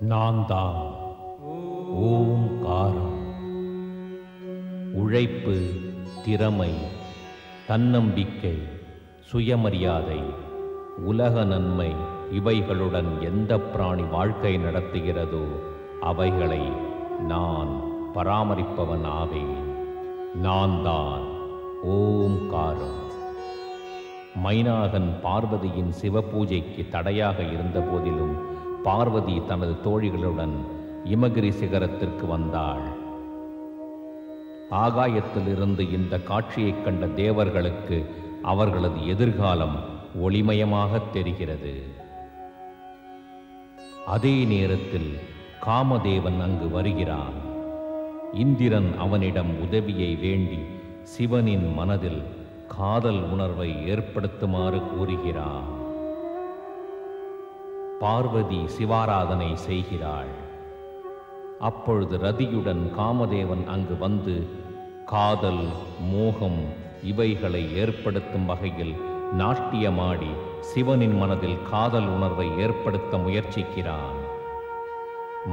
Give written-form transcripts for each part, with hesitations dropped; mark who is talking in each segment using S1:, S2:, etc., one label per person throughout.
S1: நான் தான் ஓம்காரம். உழைப்பு, திறமை, தன்னம்பிக்கை, சுயமரியாதை, உலக நன்மை இவைகளுடன் எந்த பிராணி வாழ்க்கை நடத்துகிறதோ அவைகளை நான் பராமரிப்பவன் ஆவேன். நான் தான் ஓம்காரம். மைனாகன் பார்வதியின் சிவபூஜைக்கு தடையாக இருந்த போதிலும் பார்வதி தனது தோழிகளுடன் இமகிரி சிகரத்திற்கு வந்தாள். ஆகாயத்திலிருந்து இந்த காட்சியைக் கண்ட தேவர்களுக்கு அவர்களது எதிர்காலம் ஒளிமயமாக தெரிகிறது. அதே நேரத்தில் காமதேவன் அங்கு வருகிறான். இந்திரன் அவனிடம் உதவியை வேண்டி சிவனின் மனதில் காதல் உணர்வை ஏற்படுத்துமாறு கூறுகிறான். பார்வதி சிவாராதனை செய்கிறாள். அப்பொழுது ரதியுடன் காமதேவன் அங்கு வந்து காதல், மோகம் இவைகளை ஏற்படுத்தும் வகையில் நாட்டியமாடி சிவனின் மனதில் காதல் உணர்வை ஏற்படுத்த முயற்சிக்கிறான்.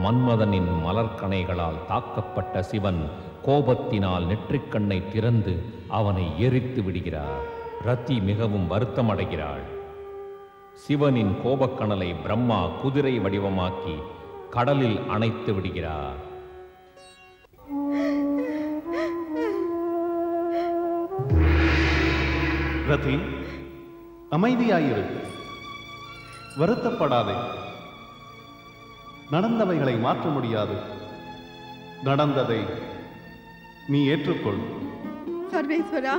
S1: மன்மதனின் மலர்கணைகளால் தாக்கப்பட்ட சிவன் கோபத்தினால் நெற்றிக்கண்ணை திறந்து அவனை எரித்து விடுகிறார். ரதி மிகவும் வருத்தமடைகிறாள். சிவனின் கோபக்கணலை பிரம்மா குதிரை வடிவமாக்கி கடலில் அணைத்து விடுகிறார்.
S2: ரதி, அமைதியாயிரு, வருத்தப்படாதே. நடந்தவைகளை மாற்ற முடியாது. நடந்ததை நீ ஏற்றுக்கொள்.
S3: சர்வேஸ்வரா,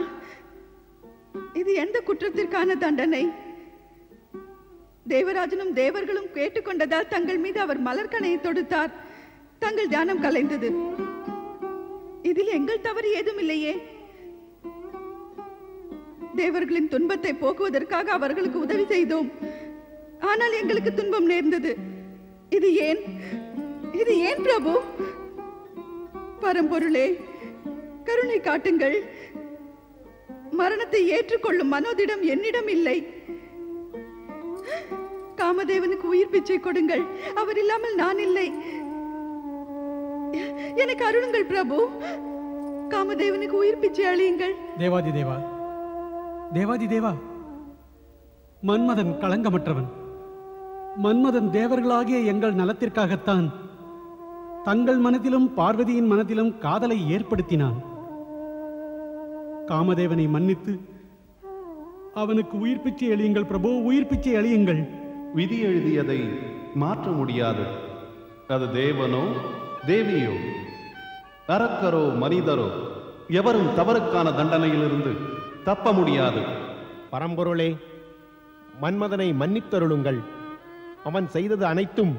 S3: இது எந்த குற்றத்திற்கான தண்டனை? தேவராஜனும் தேவர்களும் கேட்டுக்கொண்டதால் தங்கள் மீது அவர் மலர்கணையை தொடுத்தார். தங்கள் தியானம் கலைந்தது. இதில் எங்கள் தவறு ஏதும் இல்லையே. தேவர்களின் துன்பத்தை போக்குவதற்காக அவர்களுக்கு உதவி செய்தோம். ஆனால் எங்களுக்கு துன்பம் நேர்ந்தது. இது ஏன்? இது ஏன் பிரபு? பரம்பொருளே, கருணை காட்டுங்கள். மரணத்தை ஏற்றுக்கொள்ளும் மனோதிடம் என்னிடம் இல்லை. காமதேவனுக்கு உயிர் பிச்சை கொடுங்கள். அவர் இல்லாமல் நான் இல்லை. எனக்கு அருளுங்கள் பிரபு. காமதேவனுக்கு உயிர் பிச்சை அளியுங்கள்.
S4: தேவாதி தேவா, தேவாதி தேவா, மன்மதன் களங்கமற்றவன். மன்மதன் தேவர்களாகிய எங்கள் நலத்திற்காகத்தான் தங்கள் மனத்திலும் பார்வதியின் மனத்திலும் காதலை ஏற்படுத்தினான். காமதேவனை மன்னித்து அவனுக்கு உயிர் பிச்சை அளியுங்கள் பிரபு, உயிர் பிச்சை அளியுங்கள்.
S2: விதி எழுதியதை மாற்ற முடியாது. அது தேவனோ தேவியோ, அரக்கரோ மனிதரோ, எவரும் தவறுக்கான தண்டனையிலிருந்து தப்ப முடியாது.
S5: பரம்பொருளே, மன்மதனை மன்னித்தருளுங்கள். அவன் செய்தது அனைத்தும்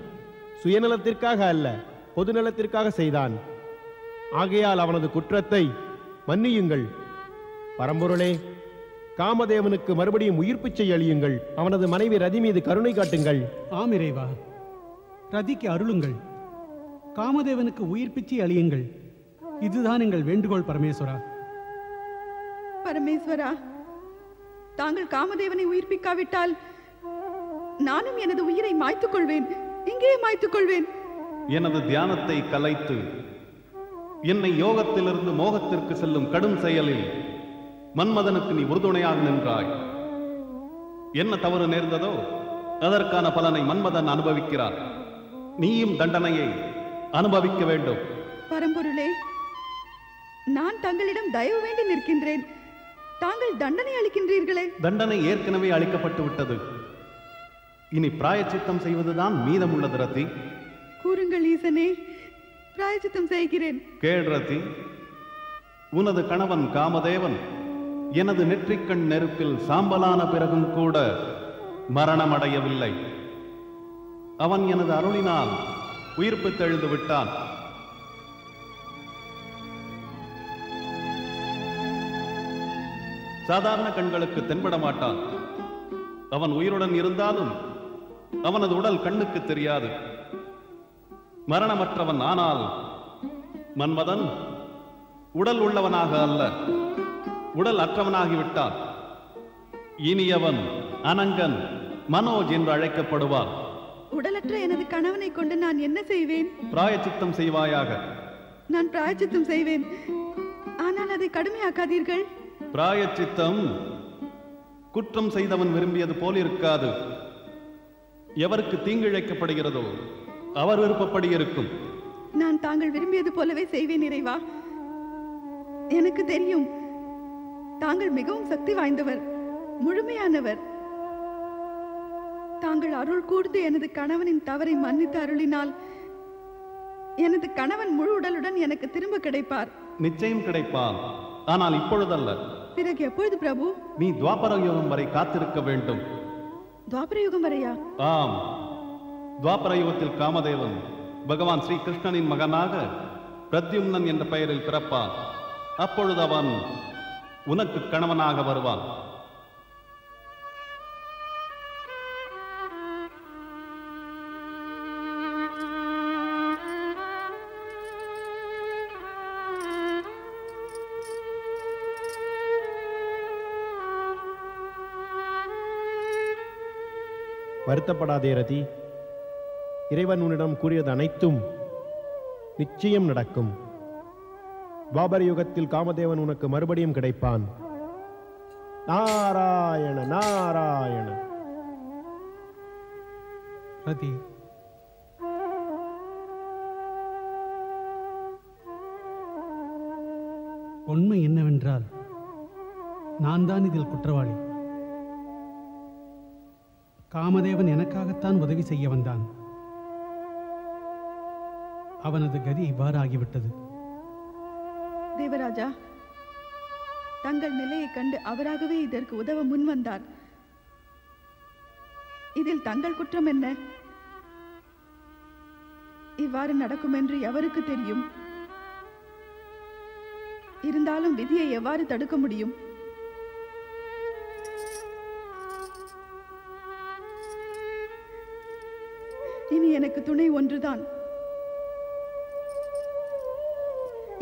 S5: சுயநலத்திற்காக அல்ல, பொதுநலத்திற்காக செய்தான். ஆகையால் அவனது குற்றத்தை மன்னியுங்கள். பரம்பொருளே, காமதேவனுக்கு மறுபடியும் உயிர் பிச்சை அளியுங்கள். அவனது மனைவி ரதி மீது கருணை காட்டுங்கள்.
S4: ஆம் இறைவா, ரதிக்கு அருளுங்கள். காமதேவனுக்கு உயிர் பிச்சை அளியுங்கள். இதுதான் எங்கள் வேண்டுகோள் பரமேஸ்வரா.
S3: பரமேஸ்வரா, தாங்கள் காமதேவனை உயிர்ப்பிக்காவிட்டால் நானும் எனது உயிரை மாய்த்துக் கொள்வேன். இங்கே மாய்த்துக் கொள்வேன்.
S2: எனது தியானத்தை கலைத்து என்னை யோகத்திலிருந்து மோகத்திற்கு செல்லும் கடும் செயலில் மன்மதனுக்கு நீ உறுதுணையாக நின்றாய். என்ன தவறு நேர்ந்ததோ அதற்கான பலனை மன்மதன் அனுபவிக்கிறார். நீயும் தண்டனையை அனுபவிக்க வேண்டும்.
S3: பரம்பொருளே, நான் தங்களிடம் தயவு வேண்டி நிற்கின்றேன். தாங்கள் தண்டனை அளிக்கின்றீர்களே.
S2: தண்டனை ஏற்கனவே அளிக்கப்பட்டு விட்டது. இனி பிராயச்சித்தம் செய்வதுதான் மீதமுள்ளது. ரதி,
S3: கூறுங்கள் ஈசனே, பிராயச்சித்தம் செய்கிறேன்.
S2: கேள் ரதி, உனது கணவன் காமதேவன் எனது நெற்றிக்கண் நெருப்பில் சாம்பலான பிறகும் கூட மரணமடையவில்லை. அவன் எனது அருளினால் உயிர்ப்பு தெழுந்து விட்டான். சாதாரண கண்களுக்கு தென்பட மாட்டான். அவன் உயிருடன் இருந்தாலும் அவனது உடல் கண்ணுக்கு தெரியாது. மரணமற்றவன். ஆனால் மன்மதன் உடல் உள்ளவனாக அல்ல, உடல் அற்றவனாகிவிட்டான். இனி அவன் அனங்கன், மனோஜ் என்று அழைக்கப்படுவான்.
S3: உடலற்ற எனது கணவனை கொண்டு நான் என்ன செய்வேன்?
S2: பிராயச்சித்தம் செய்வாயாக.
S3: நான் பிராயச்சித்தம் செய்வேன், ஆனால் அதை கடுமையாக்காதீர்கள்.
S2: பிராயச்சித்தம் குற்றம் செய்தவன் விரும்பியது போல் இருக்காது. எவருக்கு தீங்கிழைக்கப்படுகிறதோ அவர் விருப்பப்படி இருக்கும்.
S3: நான் தாங்கள் விரும்பியது போலவே செய்வேன் இறைவா. எனக்கு தெரியும், தாங்கள் மிகவும் சக்தி வாய்ந்தவர், முழுமையானவர். தாங்கள் அருள் கூர்ந்து எனது கணவனின் தவறை மன்னித்து அருளினால் எனது கணவன் முழு உடலுடன் எனக்கு திரும்ப கிடைப்பார்.
S2: நிச்சயம் கிடைப்பான், ஆனால் இப்பொழுதல்ல.
S3: பிறகு எப்பொழுது பிரபு?
S2: நீ துவாபர யுகம் வரை காத்திருக்க வேண்டும்.
S3: துவாபர யுகம் வரையா?
S2: ஆம், துவாபர யுகத்தில் காமதேவன் பகவான் ஸ்ரீ கிருஷ்ணனின் மகனாக பிரத்யும்னன் என்ற பெயரில் பிறப்பான். அப்பொழுது அவன் உனக்கு கணவனாக வருவான்.
S5: வருத்தப்படாதே ரதி. இறைவன் உன்னிடம் கூறியது அனைத்தும் நிச்சயம் நடக்கும். துவாபர யுகத்தில் காமதேவன் உனக்கு மறுபடியும் கிடைப்பான். நாராயண நாராயண.
S4: ரதி, உண்மை என்னவென்றால் நான் தான் இதில் குற்றவாளி. காமதேவன் எனக்காகத்தான் உதவி செய்ய வந்தான். அவனது கதி இவ்வாறு ஆகிவிட்டது.
S3: தேவராஜா, தங்கள் நிலையை கண்டு அவராகவே இதற்கு உதவ முன் வந்தார். இதில் தங்கள் குற்றம் என்ன? இவ்வாறு நடக்கும் என்று எவருக்கு தெரியும்? இருந்தாலும் விதியை எவ்வாறு தடுக்க முடியும்? இனி எனக்கு துணை ஒன்றுதான்,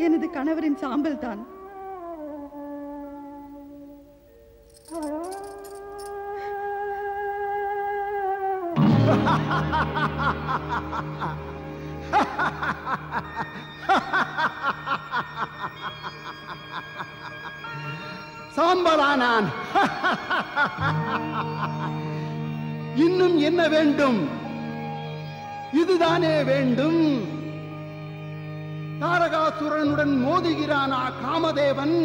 S3: எனது கணவரின் சாம்பல் தான்.
S6: சாம்பலானான். இன்னும் என்ன வேண்டும்? இதுதானே வேண்டும். தாரகாசுரனுடன் மோதுகிறானா காமதேவன்?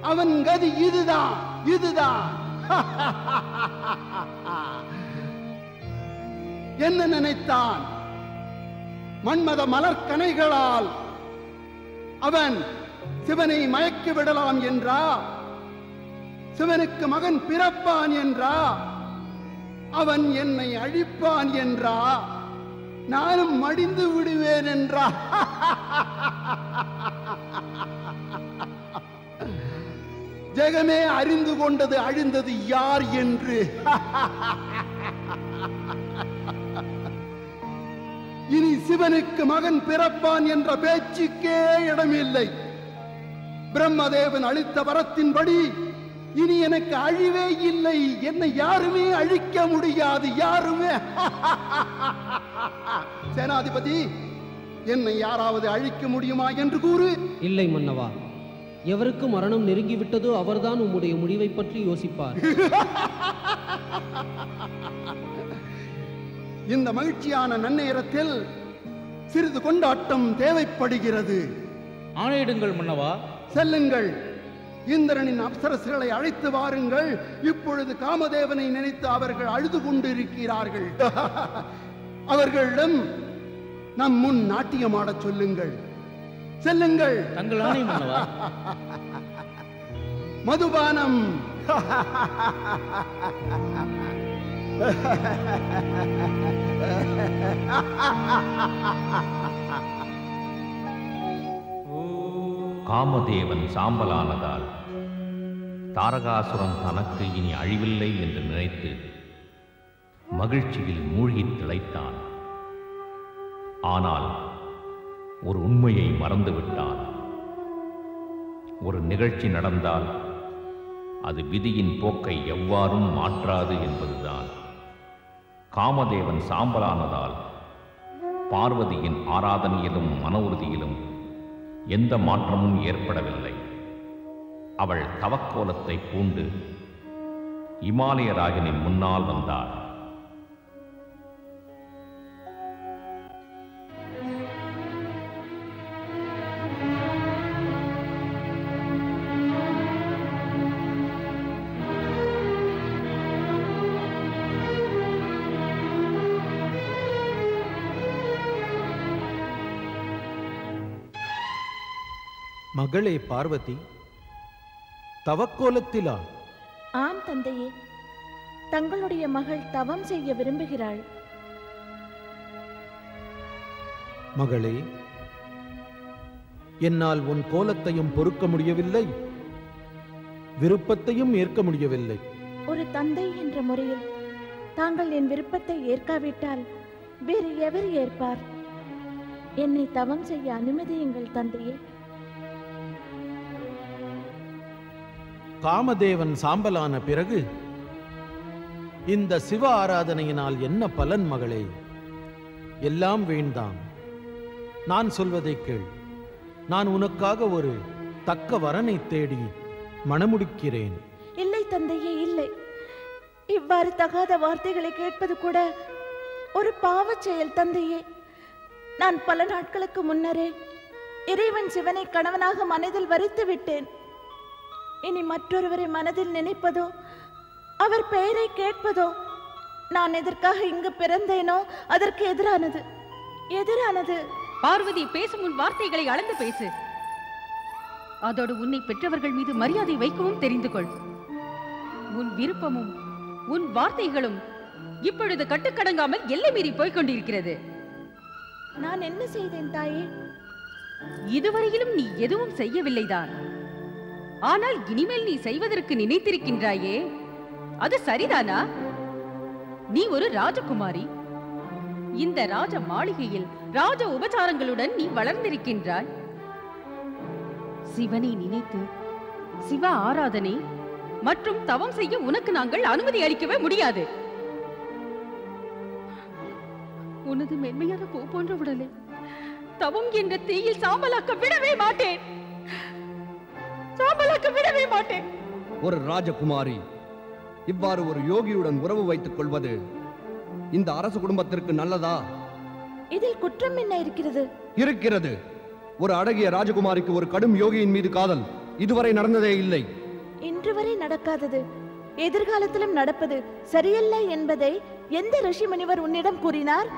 S6: அவன் கதி இதுதான், இதுதான். என்ன நினைத்தான்? மன்மத மலர்கனைகளால் அவன் சிவனை மயக்கி விடலாம் என்றா? சிவனுக்கு மகன் பிறப்பான் என்றா? அவன் என்னை அழிப்பான் என்றா? நானும் மடிந்து விடுவேன் என்றா? ஜெகமே அறிந்து கொண்டது அழிந்தது யார் என்று. இனி சிவனுக்கு மகன் பிறப்பான் என்ற பேச்சுக்கே இடமில்லை. பிரம்மதேவன் அளித்த வரத்தின்படி இனி எனக்கு அழிவே இல்லை. என்னை யாருமே அழிக்க முடியாது, யாருமே. சேனாதிபதி, என்னை யாராவது அழிக்க முடியுமா என்று கூறு.
S7: இல்லை மன்னவா, எவருக்கு மரணம் நெருங்கிவிட்டதோ அவர்தான் உம்முடைய முடிவை பற்றி யோசிப்பார்.
S6: இந்த மகிழ்ச்சியான நன்னேரத்தில் சிறிது கொண்டாட்டம் தேவைப்படுகிறது.
S8: ஆணையிடுங்கள் மன்னவா.
S6: செல்லுங்கள், இந்திரனின் அப்சரசுகளை அழைத்து வாருங்கள். இப்பொழுது காமதேவனை நினைத்து அவர்கள் அழுது கொண்டிருக்கிறார்கள். அவர்களிடம் நம் முன் நாட்டியமாடச் சொல்லுங்கள். செல்லுங்கள்.
S8: தங்கள் ஆணை மன்னவா.
S6: மதுபானம்.
S1: காமதேவன் சாம்பலானதால் தாரகாசுரன் தனக்கு இனி அழிவில்லை என்று நினைத்து மகிழ்ச்சியில் மூழ்கித் திளைத்தான். ஆனால் ஒரு உண்மையை மறந்துவிட்டான். ஒரு நிகழ்ச்சி நடந்தால் அது விதியின் போக்கை எவ்வாறும் மாற்றாது என்பதுதான். காமதேவன் சாம்பலானதால் பார்வதியின் ஆராதனையிலும் மன உறுதியிலும் எந்த மாற்றமும் ஏற்படவில்லை. அவள் தவக்கோலத்தை பூண்டு இமாலயராஜனின் முன்னால் வந்தாள்.
S9: மகளே பார்வதி, தவக்கோலத்திலா?
S10: ஆம் தந்தையே, தங்களுடைய மகள் தவம் செய்ய விரும்புகிறாள்.
S9: மகளே, என்னால் உன் கோலத்தையும் பொறுக்க முடியவில்லை, விருப்பத்தையும் ஏற்க முடியவில்லை.
S10: ஒரு தந்தை என்ற முறையில் தாங்கள் என் விருப்பத்தை ஏற்காவிட்டால் வேறு எவர் ஏற்பார்? என்னை தவம் செய்ய அனுமதியுங்கள் தந்தையே.
S9: காமதேவன் சாம்பலான பிறகு இந்த சிவ ஆராதனையினால் என்ன பலன் மகளே? எல்லாம் வீண்தான். நான் சொல்வதை கேள். நான் உனக்காக ஒரு தக்க வரனை தேடி மணமுடிக்கிறேன்.
S10: இல்லை தந்தையே, இல்லை. இவ்வாறு தகாத வார்த்தைகளை கேட்பது கூட ஒரு பாவச் செயல் தந்தையே. நான் பல நாட்களுக்கு முன்னரே இறைவன் சிவனை கணவனாக மனதில் வரித்து விட்டேன். இனி மற்றொருவரை மனதில் நினைப்பதோ அவர் பெயரை கேட்பதோ நான் எதற்காக இங்கு பிறந்தேனோ அதற்கு எதிரானது.
S11: பார்வதி, பேசும் உன் வார்த்தைகளை அளந்து பேசு. அதோடு உன்னை பெற்றவர்கள் மீது மரியாதை வைக்கவும் தெரிந்து கொள். உன் விருப்பமும் உன் வார்த்தைகளும் இப்பொழுது கட்டுக்கடங்காமல் எல்லை மீறி போய்கொண்டிருக்கிறது.
S10: நான் என்ன செய்தேன் தாயே?
S11: இதுவரையிலும் நீ எதுவும் செய்யவில்லைதான். ஆனால் இனிமேல் நீ செய்வதற்கு நினைத்திருக்கின்றாயே, அது சரிதானா? நீ ஒரு ராஜகுமாரி. இந்த ராஜ மாளிகையில் ராஜ உபச்சாரங்களுடன் நீ வளர்ந்திருக்கின்றாய். சிவனை நினைத்து சிவ ஆராதனை மற்றும் தவம் செய்ய உனக்கு நாங்கள் அனுமதி அளிக்கவே முடியாது. உனது மென்மையான பூ போன்ற உடலை தவம் என்ற தீயில் சாம்பலாக்க விடவே மாட்டேன்.
S12: ஒரு ராஜகுமாரி இவ்வாறு ஒரு யோகியுடன் உறவு வைத்துக் கொள்வது இந்த அரச குடும்பத்திற்கு நல்லதா?
S10: இதில் குற்றம் என்ன இருக்கிறது?
S12: இருக்கிறது. ஒரு அழகிய ராஜகுமாரிக்கு ஒரு கடும் யோகியின் மீது காதல் இதுவரை நடந்ததே இல்லை.
S10: இன்று வரை நடக்காதது எதிர்காலத்திலும் நடப்பது சரியல்ல என்பதை எந்த ரிஷி முனிவர் உன்னிடம் கூறினார்?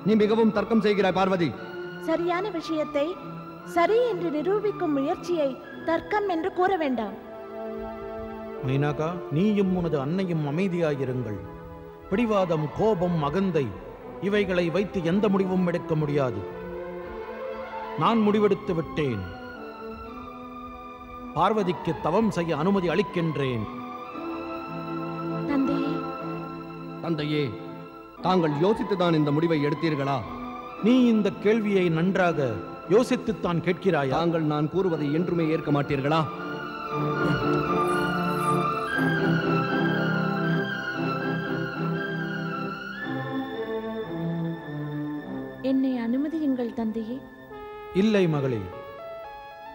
S12: நீ மிகவும் தர்க்கம் செய்கிறாய் பார்வதி.
S10: சரியான விஷயத்தை சரி என்று நிரூபிக்கும் முயற்சியை தர்க்கம் என்று கூற வேண்டாம்.
S9: மைனாகா, நீயும் உனது அன்னையும் அமைதியாயிருங்கள். பிடிவாதம், கோபம், அகந்தை இவைகளை வைத்து எந்த முடிவும் எடுக்க முடியாது. நான் முடிவெடுத்து விட்டேன். பார்வதிக்கு தவம் செய்ய அனுமதி அளிக்கின்றேன்.
S12: தந்தையே, தாங்கள் யோசித்துதான் இந்த முடிவை எடுத்தீர்களா?
S9: நீ இந்த கேள்வியை நன்றாக யோசித்துத்தான் கேட்கிறாயா?
S12: தாங்கள் நான் கூறுவதை என்றுமே ஏற்க மாட்டீர்களா?
S10: என்னை அனுமதியுங்கள் தந்தையே.
S9: இல்லை மகளே,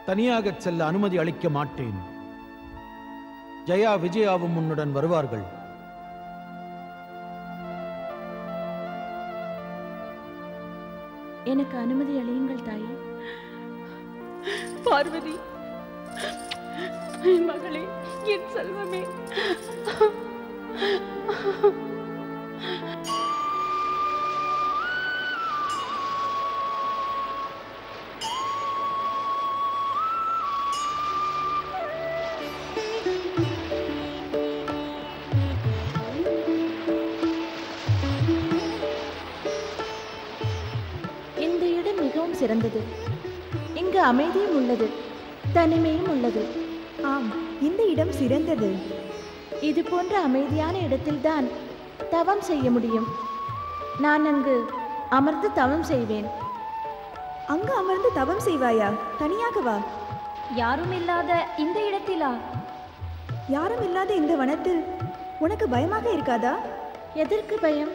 S9: தனியாக செல்ல அனுமதி அளிக்க மாட்டேன். ஜெயா, விஜயாவும் உன்னுடன் வருவார்கள்.
S10: எனக்கு அனுமதி அளியுங்கள் தாயே.
S11: பார்வதி, என் மகளே, என் செல்வமே.
S10: இந்த இடம் மிகவும் சிறந்தது. இங்கு அமைதியும் உள்ளது, தனிமையும் உள்ளது.
S13: ஆம், இந்த இடம் சிறந்தது.
S10: இது போன்ற அமைதியான இடத்தில்தான் தவம் செய்ய முடியும். நான் அங்கு அமர்ந்து தவம் செய்வேன்.
S13: அங்கு அமர்ந்து தவம் செய்வாயா? தனியாக வா.
S14: யாரும் இல்லாத இந்த இடத்திலா?
S13: யாரும் இல்லாத இந்த வனத்தில் உனக்கு பயமாக இருக்காதா?
S10: எதற்கு பயம்?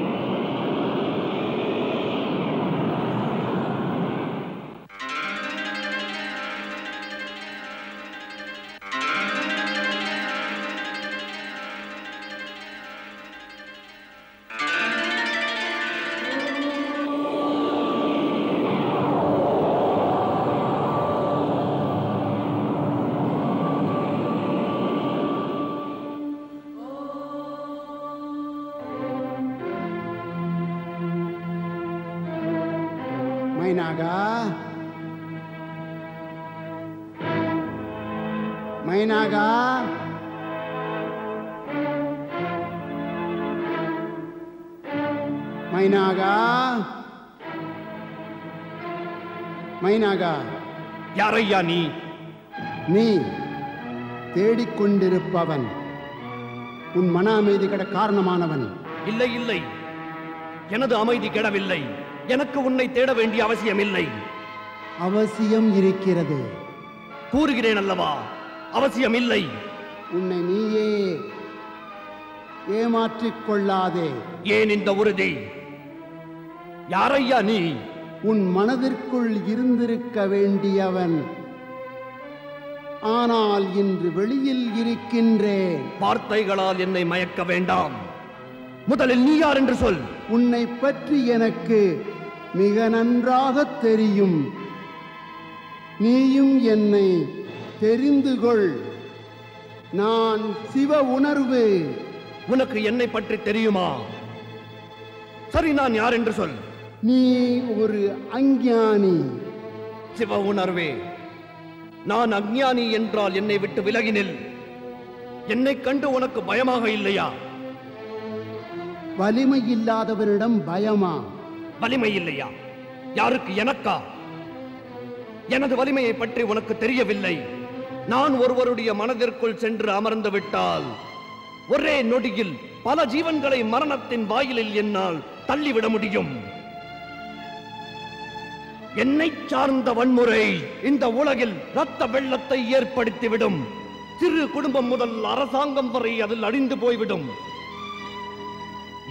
S6: மைனாகா, மைனாகா, மைனாகா, மைனாகா.
S12: யாரையா நீ?
S6: நீ தேடிக்கொண்டிருப்பவன், உன் மன அமைதி கெட காரணமானவன்.
S12: இல்லை இல்லை, எனது அமைதி கெடவில்லை. எனக்கு உன்னை தேட வேண்டிய அவசியம் இல்லை.
S6: அவசியம் இருக்கிறது.
S12: கூறுகிறேன் அல்லவா, அவசியம் இல்லை.
S6: உன்னை நீயே ஏமாற்றிக் கொள்ளாதே.
S12: ஏன் இந்த உறுதி? யாரையா நீ?
S6: உன் மனதிற்குள் இருந்திருக்க வேண்டியவன், ஆனால் இன்று வெளியில் இருக்கின்றேன்.
S12: வார்த்தைகளால் என்னை மயக்க வேண்டாம். முதலில் நீ யார் என்று சொல்.
S6: உன்னை பற்றி எனக்கு மிக நன்றாக தெரியும். நீயும் என்னை தெரிந்து கொள். நான் சிவ உணர்வு.
S12: உனக்கு என்னை பற்றி தெரியுமா? சரி, நான் யார் என்று சொல்.
S6: நீ ஒரு அஞ்ஞானி.
S12: சிவ உணர்வே, நான் அஞ்ஞானி என்றால் என்னை விட்டு விலகினில். என்னை கண்டு உனக்கு பயமாக இல்லையா?
S6: வலிமை இல்லாதவரிடம் பயமா?
S12: வலிமை இல்லையா? யாருக்கு? எனக்கா? எனது வலிமையை பற்றி உனக்கு தெரியவில்லை. நான் ஒருவருடைய மனதிற்குள் சென்று அமர்ந்து விட்டால் ஒரே நொடியில் பல ஜீவன்களை மரணத்தின் வாயிலில் என்னால் தள்ளிவிட முடியும். என்னை சார்ந்த வன்முறை இந்த உலகில் இரத்த வெள்ளத்தை ஏற்படுத்திவிடும். சிறு குடும்பம் முதல் அரசாங்கம் வரை அதில் அழிந்து போய்விடும்.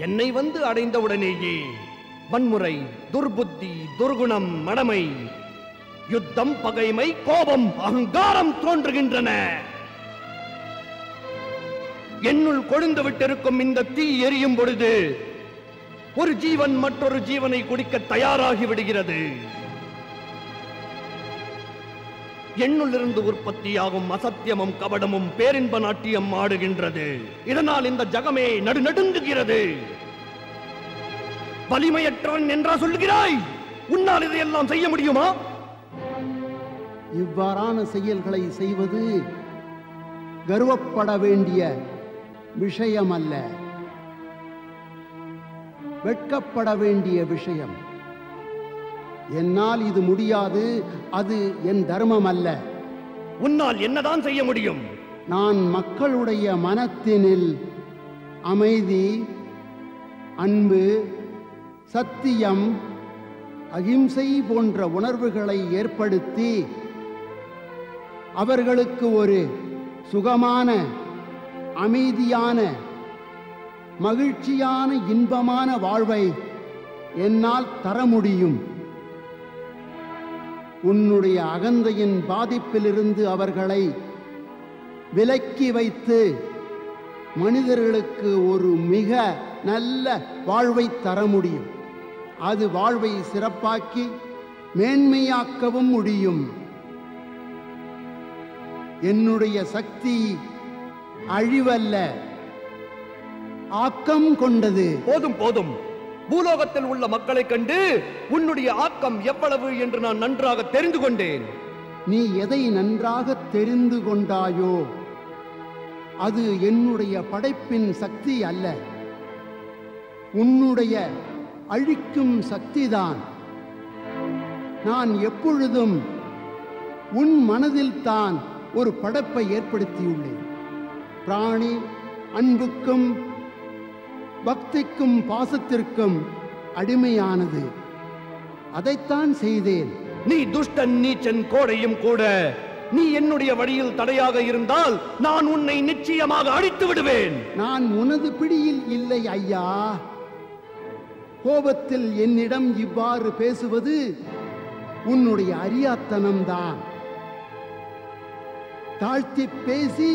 S12: என்னை வந்து அடைந்தவுடனேயே வன்முறை, துர்புத்தி, துர்குணம், மடமை, யுத்தம், பகைமை, கோபம், அகங்காரம் தோன்றுகின்றன. என்னுள் கொழுந்து விட்டிருக்கும் இந்த தீ எரியும் பொழுது ஒரு ஜீவன் மற்றொரு ஜீவனை குடிக்க தயாராகி விடுகிறது. என்னுள்ளிருந்து உற்பத்தியாகும் அசத்தியமும் கபடமும் பேரின்ப நாட்டியம் ஆடுகின்றது. இதனால் இந்த ஜகமே நடுநடுங்குகிறது. வலிமையற்றவன் என்றா சொல்கிறாய்? உன்னால் இதையெல்லாம் செய்ய முடியுமா?
S6: இவ்வாறான செயல்களை செய்வது கர்வப்பட வேண்டிய விஷயம் அல்ல, வெட்கப்பட வேண்டிய விஷயம். என்னால் இது முடியாது, அது என் தர்மம் அல்ல.
S12: உன்னால் என்னதான் செய்ய முடியும்?
S6: நான் மக்களுடைய மனத்தினில் அமைதி, அன்பு, சத்தியம், அகிம்சை போன்ற உணர்வுகளை ஏற்படுத்தி அவர்களுக்கு ஒரு சுகமான, அமைதியான, மகிழ்ச்சியான, இன்பமான வாழ்வை என்னால் தர முடியும். உன்னுடைய அகந்தையின் பாதிப்பிலிருந்து அவர்களை விலக்கி வைத்து மனிதர்களுக்கு ஒரு மிக நல்ல வாழ்வை தர முடியும். அது வாழ்வை சிறப்பாக்கி மேன்மையாக்கவும் முடியும். என்னுடைய சக்தி அழிவல்ல, ஆக்கம் கொண்டது.
S12: போதும் போதும். பூலோகத்தில் உள்ள மக்களை கண்டு உன்னுடைய ஆக்கம் எவ்வளவு என்று நான் நன்றாக தெரிந்து கொண்டேன்.
S6: நீ எதை நன்றாக தெரிந்து கொண்டாயோ அது என்னுடைய படைப்பின் சக்தி அல்ல, உன்னுடைய அழிக்கும் சக்திதான். நான் எப்பொழுதும் உன் மனதில் தான் ஒரு படைப்பை ஏற்படுத்தியுள்ளேன். பிராணி அன்புக்கும் பக்திக்கும் பாசத்திற்கும் அடிமையானது. அதைத்தான் செய்தேன்.
S12: நீ துஷ்டன், நீச்சன், கோடையும் கூட. நீ என்னுடைய வழியில் தடையாக இருந்தால் நான் உன்னை நிச்சயமாக அழித்து விடுவேன்.
S6: நான் உனது பிடியில் இல்லை ஐயா. கோபத்தில் என்னிடம் இவ்வாறு பேசுவது உன்னுடைய அறியாத்தனம்தான். தாழ்த்தி பேசி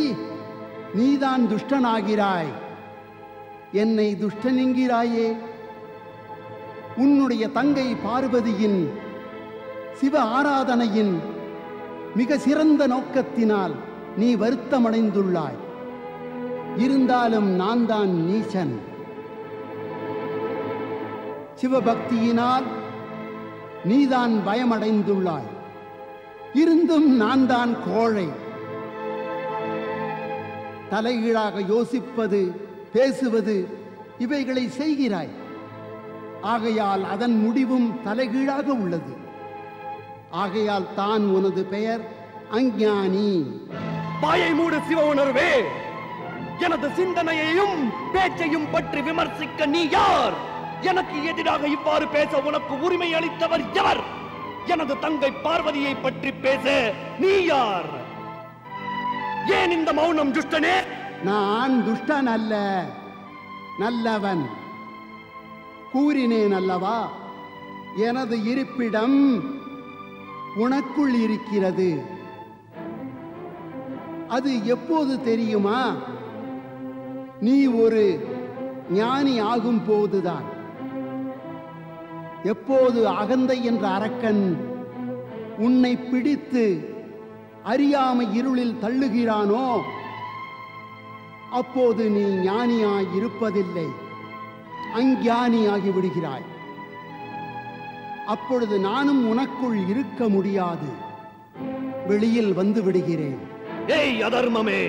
S6: நீதான் துஷ்டனாகிறாய். என்னை துஷ்டன் என்கிறாயே. உன்னுடைய தங்கை பார்வதியின் சிவ ஆராதனையின் மிக சிறந்த நோக்கத்தினால் நீ வருத்தமடைந்துள்ளாய். இருந்தாலும் நான் தான் நீச்சன். சிவபக்தியினால் நீதான் பயமடைந்துள்ளாய். இருந்தும் நான் தான் கோழை. தலைகீழாக யோசிப்பது, பேசுவது இவைகளை செய்கிறாய். ஆகையால் அதன் முடிவும் தலைகீழாக உள்ளது. ஆகையால் தான் உனது பெயர் அஞ்ஞானி.
S12: வாயை மூடு சிவ உணர்வே! எனது சிந்தனையையும் பேச்சையும் பற்றி விமர்சிக்க நீ யார்? எனக்கு எதிராக இவ்வாறு பேச உனக்கு உரிமை அளித்தவர் எவர்? எனது தங்கை பார்வதியை பற்றி பேச நீ யார்? ஏன் இந்த மௌனம் துஷ்டனே?
S6: நான் துஷ்டன் அல்ல, நல்லவன். கூறினேன் அல்லவா, எனது இருப்பிடம் உனக்குள் இருக்கிறது. அது எப்போது தெரியுமா? நீ ஒரு ஞானி ஆகும் போதுதான். எப்போது அகந்தை என்ற அரக்கன் உன்னை பிடித்து அறியாமை இருளில் தள்ளுகிறானோ அப்போது நீ ஞானியாய் இருப்பதில்லை, அஞ்ஞானியாகி விடுகிறாய். அப்பொழுது நானும் உனக்குள் இருக்க முடியாது, வெளியில் வந்து விடுகிறேன்.
S12: ஏய் அதர்மமே,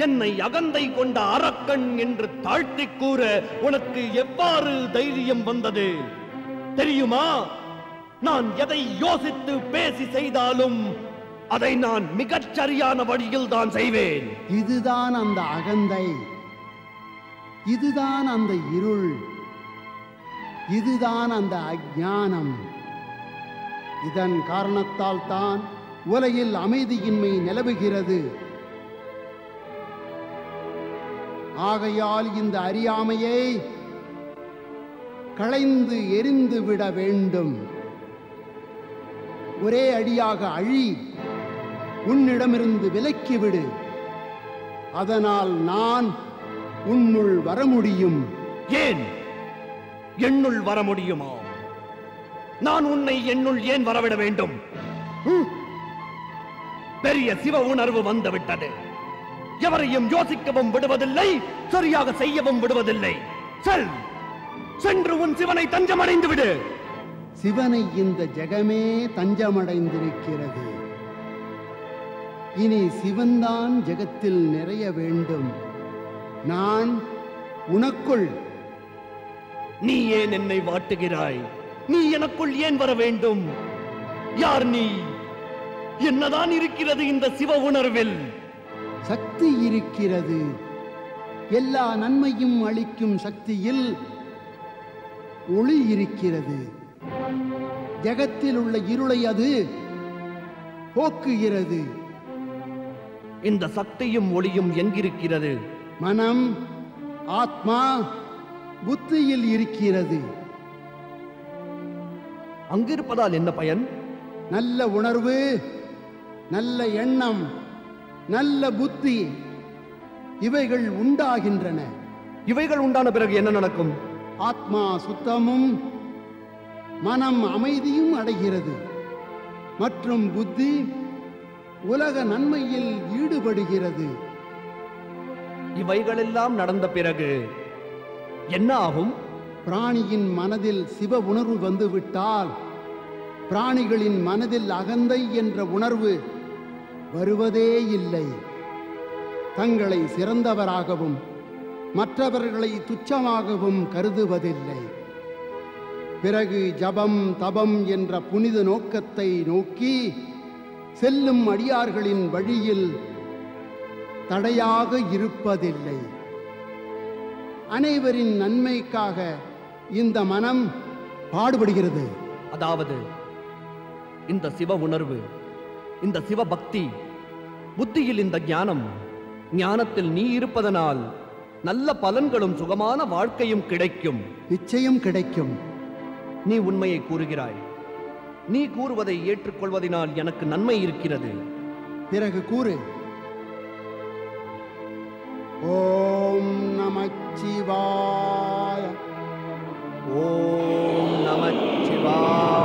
S12: என்னை அகந்தை கொண்ட அரக்கன் என்று தாழ்த்தி கூற உனக்கு எவ்வாறு தைரியம் வந்தது தெரியுமா? நான் எதை யோசித்து பேசி செய்தாலும் அதை நான் மிகச் சரியான வழியில் தான் செய்வேன்.
S6: இதுதான் அந்த அகந்தை, இதுதான் அந்த இருள், இதுதான் அந்த அஞ்ஞானம். இதன் காரணத்தால் தான் உலகில் அமைதியின்மை நிலவுகிறது. ஆகையால் இந்த அறியாமையை களைந்து எரிந்து விட வேண்டும். ஒரே அடியாக அழி, உன்னிடமிருந்து விலக்கிவிடு. அதனால் நான் உன்னுள் வர முடியும்.
S12: ஏன் என்னுள் வர முடியுமா? நான் உன்னை என்னுள் ஏன் வரவிட வேண்டும்? பெரிய சிவ உணர்வு வந்துவிட்டது. எவரையும் யோசிக்கவும் விடுவதில்லை, சரியாக செய்யவும் விடுவதில்லை. செல், சென்று உன் சிவனை தஞ்சமடைந்து விடு.
S6: சிவனை இந்த ஜெகமே தஞ்சமடைந்திருக்கிறது. இனி சிவன்தான் ஜெகத்தில் நிறைய வேண்டும். நான் உனக்குள்.
S12: நீ ஏன் என்னை வாட்டுகிறாய்? நீ எனக்குள் ஏன் வர வேண்டும்? யார் நீ? என்னதான் இருக்கிறது இந்த சிவ உணர்வில்?
S6: சக்தி இருக்கிறது. எல்லா நன்மையும் அளிக்கும் சக்தியில் ஒளி இருக்கிறது. ஜகத்தில் உள்ள இருளை அது போக்குகிறது.
S12: இந்த சக்தியும் ஒளியும் எங்கிருக்கிறது?
S6: மனம், ஆத்மா, புத்தியில் இருக்கிறது.
S12: அங்கிருப்பதால் என்ன பயன்?
S6: நல்ல உணர்வு, நல்ல எண்ணம், நல்ல புத்தி இவைகள் உண்டாகின்றன.
S12: இவைகள் உண்டான பிறகு என்ன நடக்கும்?
S6: ஆத்மா சுத்தமும் மனம் அமைதியும் அடைகிறது. மற்றும் புத்தி உலக நன்மையில் ஈடுபடுகிறது.
S12: இவைகளெல்லாம் நடந்த பிறகு என்ன ஆகும்?
S6: பிராணியின் மனதில் சிவ உணர்வு வந்துவிட்டால் பிராணிகளின் மனதில் அகந்தை என்ற உணர்வு வருவதே இல்லை. தங்களை சிறந்தவராகவும் மற்றவர்களை துச்சமாகவும் கருதுவதில்லை. பிறகு ஜபம், தபம் என்ற புனித நோக்கத்தை நோக்கி செல்லும் அடியார்களின் வழியில் தடையாக இருப்பதில்லை. அனைவரின் நன்மைக்காக இந்த மனம் பாடுபடுகிறது.
S12: அதாவது இந்த சிவ உணர்வு, இந்த சிவ பக்தி, புத்தியில் இந்த ஞானம், ஞானத்தில் நீ இருப்பதனால் நல்ல பலன்களும் சுகமான வாழ்க்கையும் கிடைக்கும்.
S6: நிச்சயம் கிடைக்கும்.
S12: நீ உண்மையை கூறுகிறாய். நீ கூறுவதை ஏற்றுக்கொள்வதனால் எனக்கு நன்மை இருக்கிறது.
S6: பிறகு கூறு. ஓம் நமச்சிவாய.
S12: ஓம் நமச்சிவாய.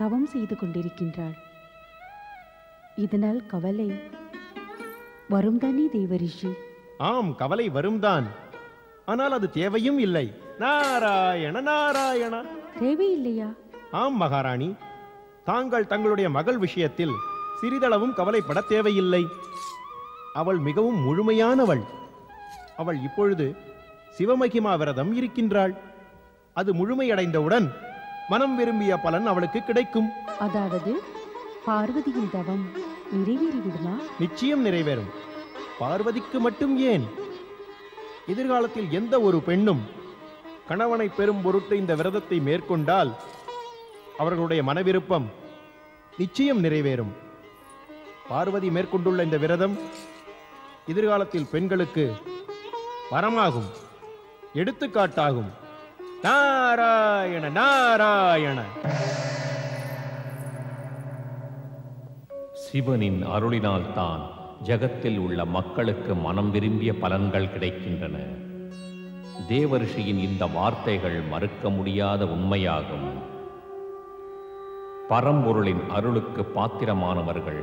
S11: தவம் செய்து கொண்டிருக்கின்றாள். இதனால் கவலை வரும் தானே தேவரிஷி?
S5: ஆம், கவலை வரும்தான். ஆனால் அது தேவையும் இல்லை. நாராயண நாராயண.
S11: தேவையில்லையா?
S5: ஆம் மகாராணி, தாங்கள் தங்களுடைய மகள் விஷயத்தில் சிறிதளவும் கவலைப்பட தேவையில்லை. அவள் மிகவும் முழுமையானவள். அவள் இப்பொழுது சிவமகிமா விரதம் இருக்கின்றாள். அது முழுமையடைந்தவுடன் மனம் விரும்பிய பலன் அவளுக்கு கிடைக்கும்.
S11: அதாவது பார்வதியின் தவம் நிறைவேறிவிடுமா?
S5: நிச்சயம் நிறைவேறும். பார்வதிக்கு மட்டும் ஏன், எதிர்காலத்தில் எந்த ஒரு பெண்ணும் கணவனை பெறும் பொருட்டு இந்த விரதத்தை மேற்கொண்டால் அவர்களுடைய மனவிருப்பம் நிச்சயம் நிறைவேறும். பார்வதி மேற்கொண்டுள்ள இந்த விரதம் எதிர்காலத்தில் பெண்களுக்கு வரமாகும், எடுத்துக்காட்டாகும். நாராயண நாராயண.
S1: சிவனின் அருளினால் தான் ஜகத்தில் உள்ள மக்களுக்கு மனம் விரும்பிய பலன்கள் கிடைக்கின்றன. தேவரிஷியின் இந்த வார்த்தைகள் மறுக்க முடியாத உண்மையாகும். பரம்பொருளின் அருளுக்கு பாத்திரமானவர்கள்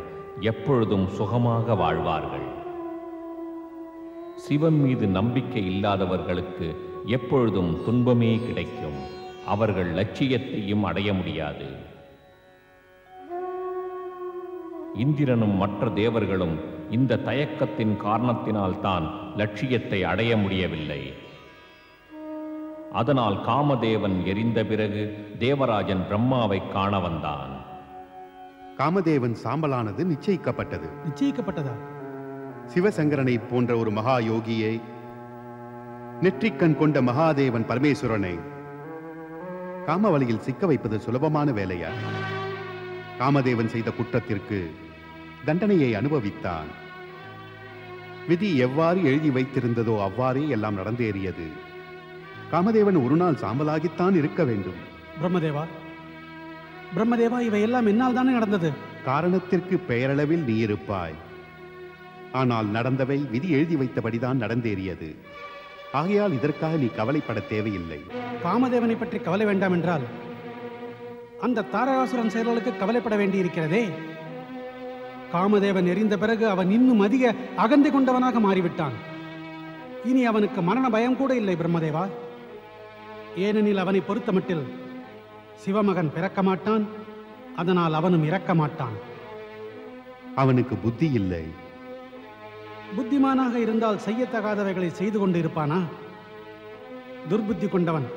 S1: எப்பொழுதும் சுகமாக வாழ்வார்கள். சிவன் மீது நம்பிக்கை இல்லாதவர்களுக்கு எப்பொழுதும் துன்பமே கிடைக்கும். அவர்கள் லட்சியத்தையும் அடைய முடியாது. இந்திரனும் மற்ற தேவர்களும் இந்த தயக்கத்தின் காரணத்தினால் தான் லட்சியத்தை அடைய முடியவில்லை. அதனால் காமதேவன் எரிந்த பிறகு தேவராஜன் பிரம்மாவை காண வந்தான்.
S15: காமதேவன் சாம்பலானது நிச்சயிக்கப்பட்டது.
S4: நிச்சயிக்கப்பட்டதா?
S15: சிவசங்கரனை போன்ற ஒரு மகா யோகியை, நெற்றிக்கண் கொண்ட மகாதேவன் பரமேஸ்வரனை காமவலியில் சிக்க வைப்பது சுலபமான வேலையா? காமதேவன் செய்த குற்றத்திற்கு தண்டனையை அனுபவித்தான். விதி எவ்வாறு எழுதி வைத்திருந்ததோ அவ்வாறே எல்லாம் நடந்தேறியது. காமதேவன் ஒரு நாள் சாம்பலாகித்தான் இருக்க வேண்டும்.
S4: பிரம்மதேவா, பிரம்மதேவா, இவையெல்லாம் என்னால் தானே நடந்தது.
S15: காரணத்திற்கு பெயரளவில் நீ இருப்பாய். ஆனால் நடந்தவை விதி எழுதி வைத்தபடிதான் நடந்தேறியது. ஆகையால் இதற்காக நீ கவலைப்பட தேவையில்லை.
S4: காமதேவனை பற்றி கவலை வேண்டாம் என்றால் அந்த தாரகாசுரன் செயல்களுக்கு கவலைப்பட வேண்டியிருக்கிறதே. காமதேவன் எரிந்த பிறகு அவன் இன்னும் அதிக அகந்தை கொண்டவனாக மாறிவிட்டான். இனி அவனுக்கு மரண பயம் கூட இல்லை பிரம்மதேவா. ஏனெனில் அவனை பொறுத்தமட்டில் சிவமகன் பிறக்க மாட்டான், அதனால் அவனும் இறக்க மாட்டான்.
S15: அவனுக்கு புத்தி இல்லை.
S4: புத்திமானாக இருந்தால் செய்யத்தகாதவைகளை செய்து கொண்டு இருப்பானா? துர்புத்தி கொண்டவன்.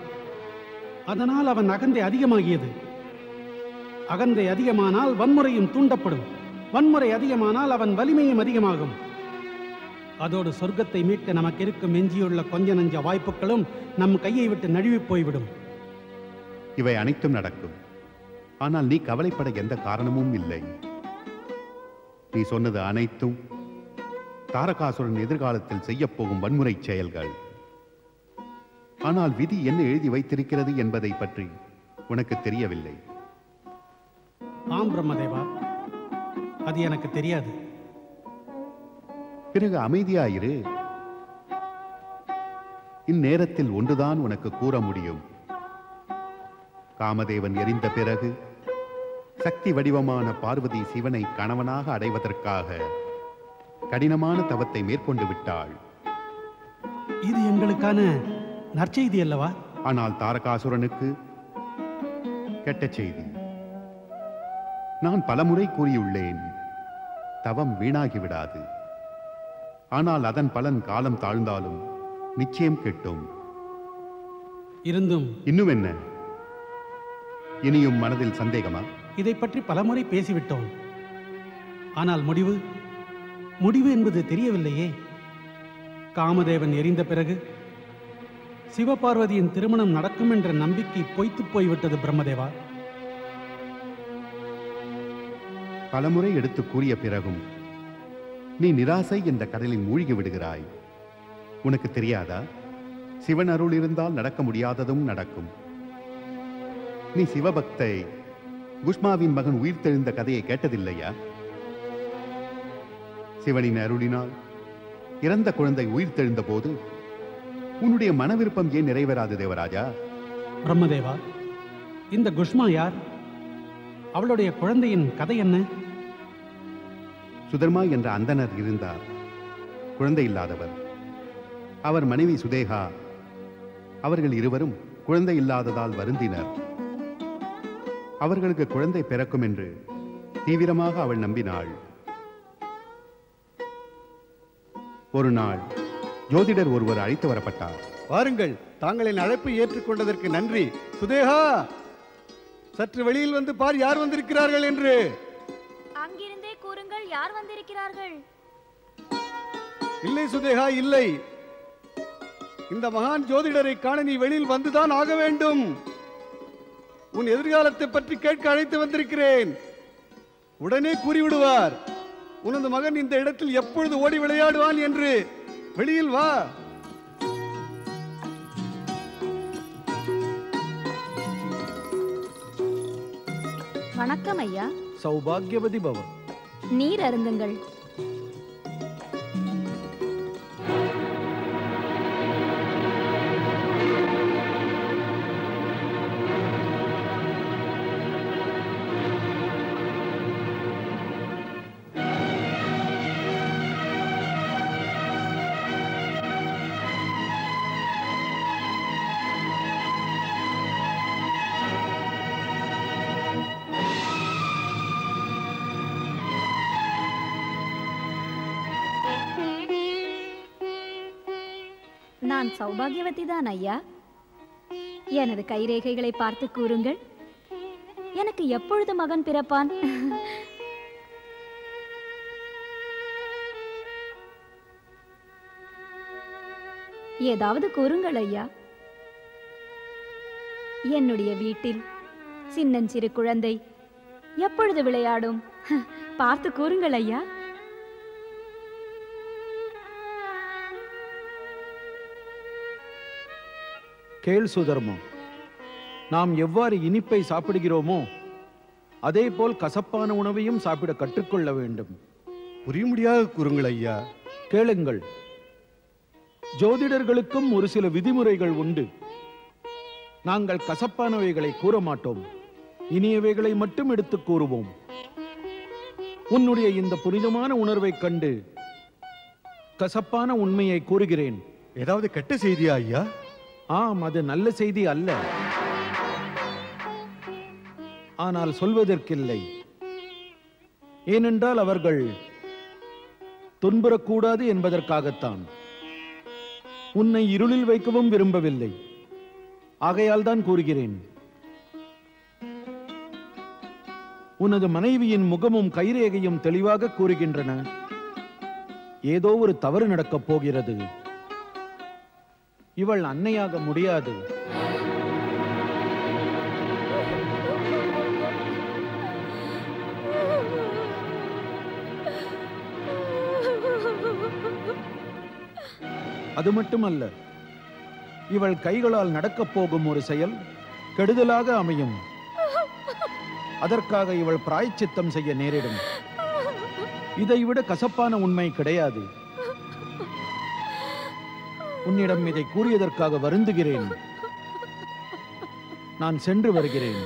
S4: அதனால் அவன் அகந்தை அதிகமாகியது. அகந்தை அதிகமானால் வன்முறையும் தூண்டப்படும். வன்முறை அதிகமானால் அவன் வலிமையும் அதிகமாகும். அதோடு சொர்க்கத்தை மீட்க நமக்கு இருக்கும் எஞ்சியுள்ள கொஞ்ச நஞ்ச வாய்ப்புகளும் நம் கையை விட்டு நழுவி போய்விடும்.
S15: இவை அனைத்தும் நடக்கும். ஆனால் நீ கவலைப்பட எந்த காரணமும் இல்லை. நீ சொன்னது அனைத்தும் தாரகாசுரன் எதிர்காலத்தில் செய்யப்போகும் வன்முறை செயல்கள். ஆனால் விதி என்ன எழுதி வைத்திருக்கிறது என்பதை பற்றி உனக்கு தெரியவில்லை.
S4: ஆம் பிரம்மதேவா, அது எனக்கு தெரியாது.
S15: பிறகு அமைதியாயிரு. இந்நேரத்தில் ஒன்றுதான் உனக்கு கூற முடியும். காமதேவன் எரிந்த பிறகு சக்தி வடிவமான பார்வதி சிவனை கணவனாக அடைவதற்காக கடினமான தவத்தை மேற்கொண்டு விட்டாள்.
S4: இது எங்களுக்கான நற்செய்தி அல்லவா?
S15: ஆனால் தாரகாசுரனுக்கு கெட்ட செய்தி. நான் பலமுறை கூறியுள்ளேன், தவம் வீணாகிவிடாது. ஆனால் அதன் பலன் காலம் தாழ்ந்தாலும் நிச்சயம் கிட்டும்.
S4: இருந்தும்
S15: இன்னும் என்ன? இனியும் மனதில் சந்தேகமா?
S4: இதை பற்றி பலமுறை பேசிவிட்டோம். ஆனால் முடிவு என்பது தெரியவில்லையே. காமதேவன் எரிந்த பிறகு சிவபார்வதியின் திருமணம் நடக்கும் என்ற நம்பிக்கை பொய்த்து போய்விட்டது பிரம்மதேவா.
S15: பலமுறை எடுத்து கூறிய பிறகும் நீ நிராசை என்ற கடலில் மூழ்கி விடுகிறாய். உனக்கு தெரியாதா? சிவன் அருள் இருந்தால் நடக்க முடியாததும் நடக்கும். நீ சிவபக்தை குஷ்மாவின் மகன் உயிர்த்தெழுந்த கதையை கேட்டதில்லையா? சிவனின் அருளினால் இறந்த குழந்தை உயிர்த்தெழுந்த போது உன்னுடைய மன விருப்பம் ஏன் நிறைவேறாது தேவராஜா?
S4: பிரம்மதேவா, இந்த குஷ்மா யார்? அவளுடைய குழந்தையின் கதை என்ன?
S15: சுதர்மா என்ற அந்தணர் இருந்தார், குழந்தை இல்லாதவர். அவர் மனைவி சுதேகா. அவர்கள் இருவரும் குழந்தை இல்லாததால் வருந்தினர். அவர்களுக்கு குழந்தை பிறக்கும் என்று தீவிரமாக அவள் நம்பினாள். ஒரு நாள் ஜோதிடர் ஒருவர் அழைத்து வரப்பட்டார்.
S16: வாருங்கள், தாங்களின் அழைப்பை ஏற்றுக்கொண்டதற்கு நன்றி. சுதேகா, சற்று வெளியில் வந்து பார், யார் வந்திருக்கிறார்கள் என்று.
S14: அங்கிருந்தே கூறுங்கள், யார் வந்திருக்கிறார்கள்?
S16: இல்லை சுதேகா, இல்லை. இந்த மகான் ஜோதிடரை காண நீ வெளியில் வந்துதான் ஆக வேண்டும். உன் எதிர்காலத்தை பற்றி கேட்க அழைத்து வந்திருக்கிறேன். உடனே கூறிவிடுவார். உனது மகன் இந்த இடத்தில் எப்பொழுது ஓடி விளையாடுவான் என்று. வெளியில் வா.
S14: வணக்கம் ஐயா.
S9: சௌபாகியவதி பவ.
S14: நீர் அருந்துங்கள். நான் சௌபாகியவதி தான் ஐயா. எனது கைரேகைகளை பார்த்து கூறுங்கள், எனக்கு எப்பொழுது மகன் பிறப்பான்? ஏதாவது கூறுங்கள் ஐயா. என்னுடைய வீட்டில் சின்னஞ்சிறு குழந்தை எப்பொழுது விளையாடும்? பார்த்து கூறுங்கள் ஐயா.
S9: கேள் சுதர்மா, நாம் எவ்வாறு இனிப்பை சாப்பிடுகிறோமோ அதே போல் கசப்பான உணவையும் சாப்பிட கற்றுக்கொள்ள வேண்டும்.
S16: புரியும்படியாக கூறுங்கள் ஐயா.
S9: கேளுங்கள். ஜோதிடர்களுக்கும் ஒரு சில விதிமுறைகள் உண்டு. நாங்கள் கசப்பானவைகளை கூற மாட்டோம், இனியவைகளை மட்டும் எடுத்து கூறுவோம். உன்னுடைய இந்த புனிதமான உணர்வைக் கண்டு கசப்பான உண்மையை கூறுகிறேன்.
S16: ஏதாவது கெட்ட செய்தியா ஐயா?
S9: ஆம், அது நல்ல செய்தி அல்ல. ஆனால் சொல்வதற்கில்லை. ஏனென்றால் அவர்கள் துன்புறக்கூடாது என்பதற்காகத்தான். உன்னை இருளில் வைக்கவும் விரும்பவில்லை. ஆகையால் தான் கூறுகிறேன். உனது மனைவியின் முகமும் கைரேகையும் தெளிவாக கூறுகின்றன. ஏதோ ஒரு தவறு நடக்கப் போகிறது. இவள் அன்னையாக முடியாது. அது மட்டுமல்ல, இவள் கைகளால் நடக்கப் போகும் ஒரு செயல் கெடுதலாக அமையும். அதற்காக இவள் பிராயச்சித்தம் செய்ய நேரிடும். இதைவிட கசப்பான உண்மை கிடையாது. உன்னிடம் இதை கூறியதற்காக வருந்துகிறேன். நான் சென்று வருகிறேன்.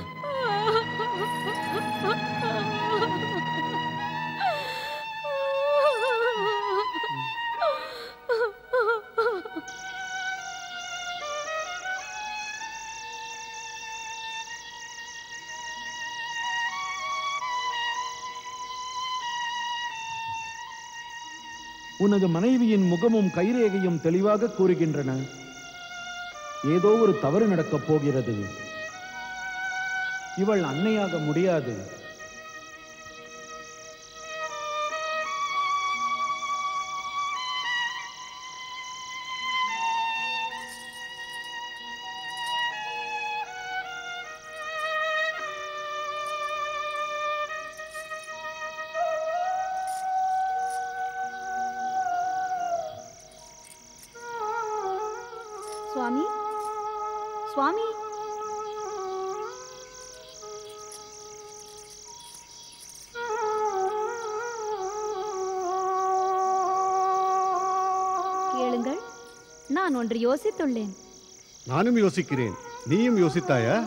S9: உனது மனைவியின் முகமும் கைரேகையும் தெளிவாக கூறுகின்றன. ஏதோ ஒரு தவறு நடக்கப் போகிறது. இவள் அன்னையாக முடியாது.
S14: சுவாமி, சுவாமி, கேளுங்கள். நான் ஒன்று யோசித்துள்ளேன்.
S16: நானும் யோசிக்கிறேன். நீயும் யோசித்தாயா?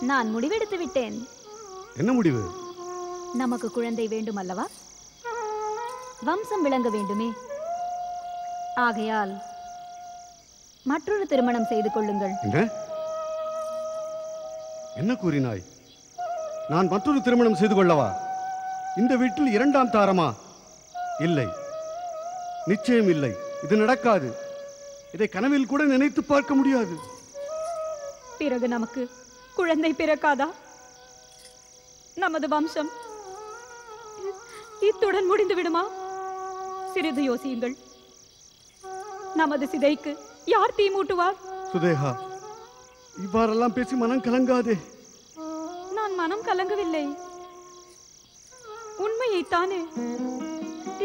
S14: நான் முடிவெடுத்து விட்டேன்.
S16: என்ன முடிவு?
S14: நமக்கு குழந்தை வேண்டும் அல்லவா? வம்சம் விளங்க வேண்டுமே. ஆகையால் மற்றொரு திருமணம் செய்து கொள்ளுங்கள்.
S16: என்ன கூறினாய்? நான் மற்றொரு திருமணம் செய்து கொள்ளவா? இந்த வீட்டில் இரண்டாம் தாரமா? இல்லை, நிச்சயம் இல்லை. இது நடக்காது. இதை கனவில் கூட நினைத்து பார்க்க முடியாது.
S14: பிறகு நமக்கு குழந்தை பிறக்காதா? நமது வம்சம் இத்துடன் முடிந்து விடுமா? சிறிது யோசியுங்கள். நமது சிதைக்கு யார் தீ மூட்டுவார்?
S16: சுதேகா, இவ்வாறெல்லாம் பேசி மனம் கலங்காதே.
S14: நான் மனம் கலங்கவில்லை, உண்மையைத்தானே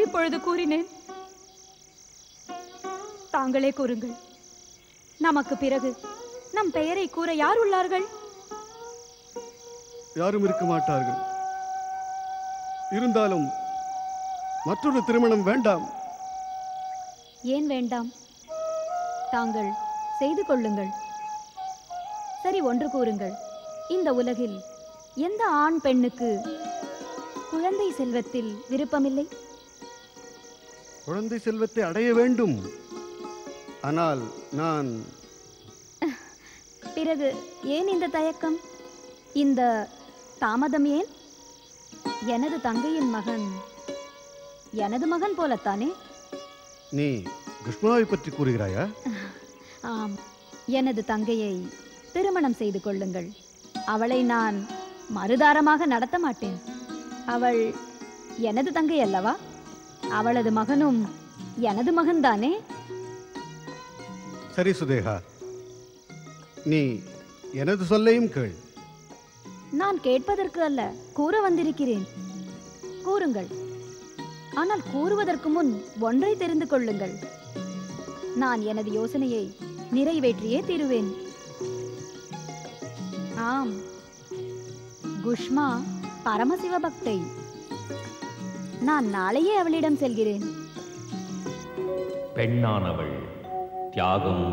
S14: இப்பொழுது கூறினேன். தாங்களே கூறுங்கள், நமக்கு பிறகு நம் பெயரை கூற யார் உள்ளார்கள்?
S16: யாரும் இருக்க மாட்டார்கள். இருந்தாலும் மற்றொரு திருமணம் வேண்டாம்.
S14: ஏன் வேண்டாம்? தாங்கள் செய்து கொள்ளுங்கள். சரி, ஒன்று கூறுங்கள். இந்த உலகில் எந்த ஆண் பெண்ணுக்கு குழந்தை செல்வத்தில் விருப்பமில்லை?
S16: குழந்தை செல்வத்தை அடைய வேண்டும். ஆனால் நான்...
S14: பிறகு ஏன் இந்த தயக்கம், இந்த தாமதம் ஏன்? எனது தங்கையின் மகன் எனது மகன் போலத்தானே?
S16: நீ குஷ்மாவை பற்றி கூறுகிறாயா?
S14: ஆம், எனது தங்கையை திருமணம் செய்து கொள்ளுங்கள். அவளை நான் மறுதாரமாக நடத்த மாட்டேன். அவள் எனது தங்கை அல்லவா? அவளது மகனும் எனது மகன்தானே?
S16: சரி சுதேகா, நீ எனது சொல்லையும் கேள்.
S14: நான் கேட்பதற்கு அல்ல, கூற வந்திருக்கிறேன். கூறுங்கள். ஆனால் கூறுவதற்கு முன் ஒன்றை தெரிந்து கொள்ளுங்கள். நான் எனது யோசனையை நிறைவேற்றியே தீருவேன். ஆம், குஷ்மா பரமசிவ பக்தை. நான் நாளையே அவளிடம் செல்கிறேன்.
S1: பெண்ணானவள் தியாகம்,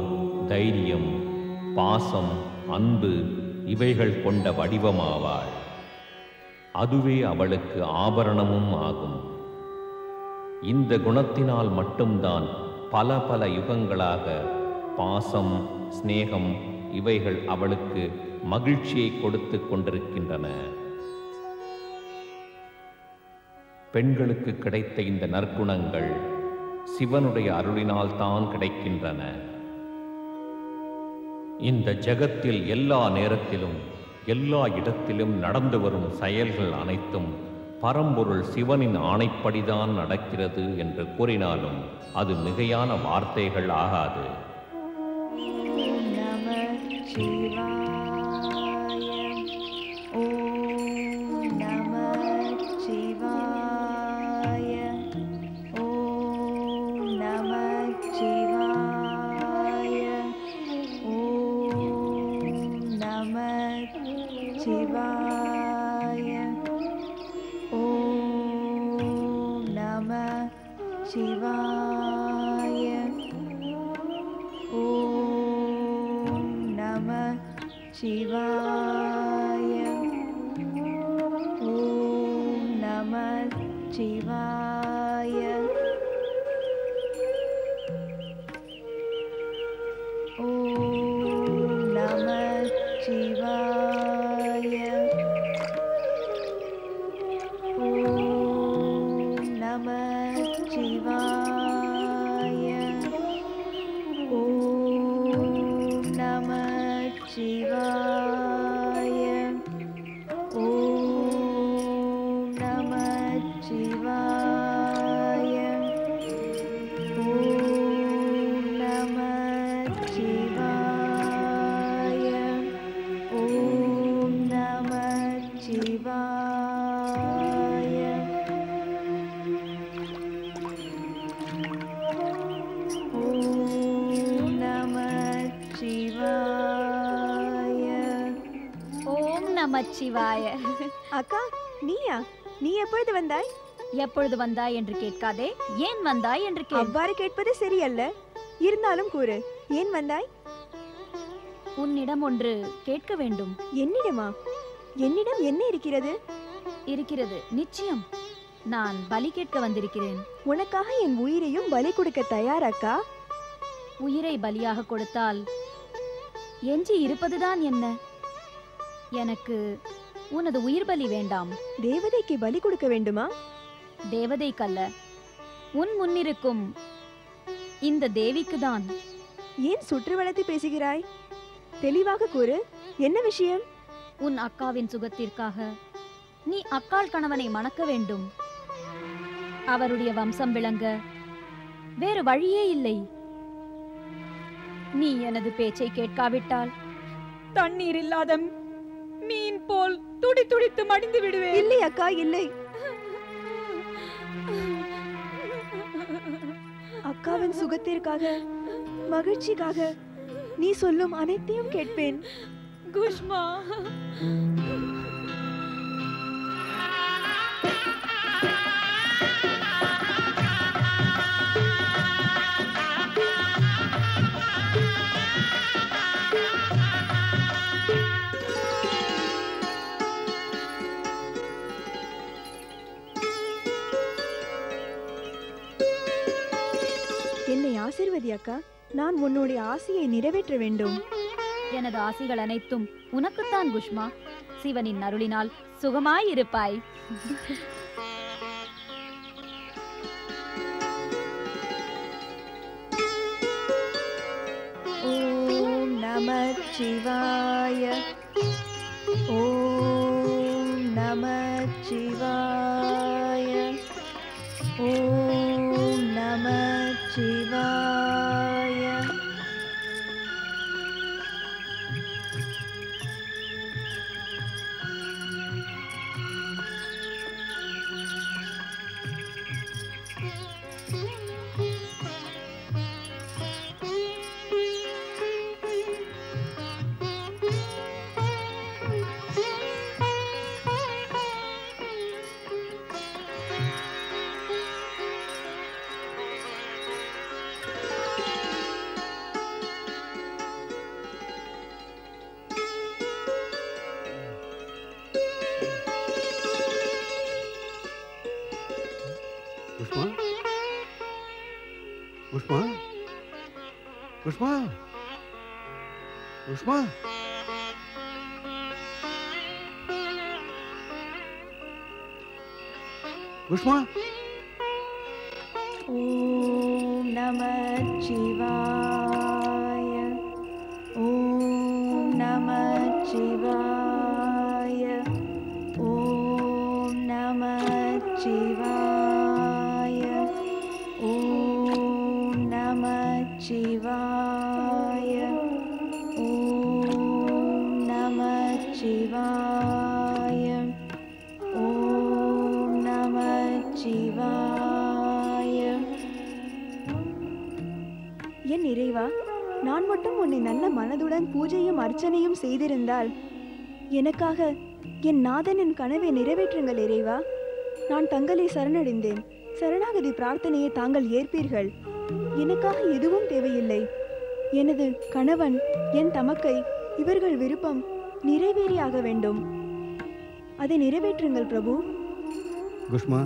S1: தைரியம், பாசம், அன்பு இவைகள் கொண்ட வடிவமாவாள். அதுவே அவளுக்கு ஆபரணமும் ஆகும். இந்த குணத்தினால் மட்டும்தான் பல பல யுகங்களாக பாசம், சிநேகம் இவைகள் அவளுக்கு மகிழ்ச்சியை கொடுத்து கொண்டிருக்கின்றன. பெண்களுக்கு கிடைத்த இந்த நற்குணங்கள் சிவனுடைய அருளினால் தான் கிடைக்கின்றன. இந்த ஜகத்தில் எல்லா நேரத்திலும் எல்லா இடத்திலும் நடந்து வரும் செயல்கள் அனைத்தும் பரம்பொருள் சிவனின் ஆணைப்படிதான் நடக்கிறது என்று கூறினாலும் அது மிகையான வார்த்தைகள் ஆகாது.
S14: நமச்சிவாய.
S13: அக்கா, நீயா? நீ எப்பொழுது வந்தாய்?
S14: எப்பொழுது வந்தாய் என்று கேட்காதே, ஏன் வந்தாய் என்று கேள்.
S13: அவ்வாறு கேட்பது சரியல்ல. இருந்தாலும் கூறு, ஏன் வந்தாய்?
S17: உன்னிடம் ஒன்று கேட்க வேண்டும்.
S13: என்னிடமா? என்னிடம் என்ன இருக்கிறது?
S17: இருக்கிறது, நிச்சயம். நான் பலி கேட்க வந்திருக்கிறேன்.
S13: உனக்காக என் உயிரையும் பலி கொடுக்க தயாராக்கா?
S17: உயிரை பலியாக கொடுத்தால் எஞ்சி இருப்பதுதான் என்ன? எனக்கு உனது உயிர் பலி வேண்டாம்.
S13: தேவதைக்கு பலி கொடுக்க வேண்டுமா?
S17: தேவதைக்கல்ல, உன் முன்னிருக்கும் இந்த தேவிக்குதான்.
S13: ஏன் சுற்றி வளைத்து பேசுகிறாய்? தெளிவாக கூறு, என்ன விஷயம்?
S17: உன் அக்காவின் சுகத்திற்காக நீ அக்காள் கணவனை மணக்க வேண்டும். அவருடைய வம்சம் விளங்க வேறு வழியே இல்லை. நீ எனது பேச்சை கேட்காவிட்டால்
S14: தண்ணீர் இல்லாத மீன் போல் துடி துடித்து மடிந்து விடுவேன்.
S13: இல்லை அக்கா, இல்லை. அக்காவின் சுகத்திற்காக, மகிழ்ச்சிக்காக நீ சொல்லும் அனைத்தையும் கேட்பேன்.
S14: குஷ்மா,
S13: என்னை ஆசீர்வதி அக்கா. நான் உன்னுடைய ஆசையை நிறைவேற்ற வேண்டும்.
S17: எனது ஆசைகள் அனைத்தும் உனக்குத்தான் குஷ்மா. சிவனின் அருளினால் சுகமாயிருப்பாய்.
S13: ஓம் நமः சிவாய. ஓம் நமः சிவாய. ஓம் நமः சிவாய.
S16: புஷ்பா, புஷ்பா, புஷ்பா, புஷ்பா. புஷ்பா.
S13: ஓம் நமः சிவாய. ஓம் நமः சிவாய. ஓம் நமः சிவாய. ஓம் நமः சிவாய. ஓம் நமः சிவாய. ஓம் நமः சிவாய. என் இறைவா, நான் மட்டும் உன்னை நல்ல மனதுடன் பூஜையும் அர்ச்சனையும் செய்திருந்தால் எனக்காக என் நாதனின் கனவை நிறைவேற்றுங்கள் இறைவா. நான் தங்களை சரணடைந்தேன். சரணாகதி பிரார்த்தனையை தாங்கள் ஏற்பீர்கள். எனக்காக எதுவும் தேவையில்லை. எனது கணவன், என் தமக்கை, இவர்கள் விருப்பம் நிறைவேறியாக வேண்டும். அதை நிறைவேற்றுங்கள் பிரபு.
S16: குஷ்மா,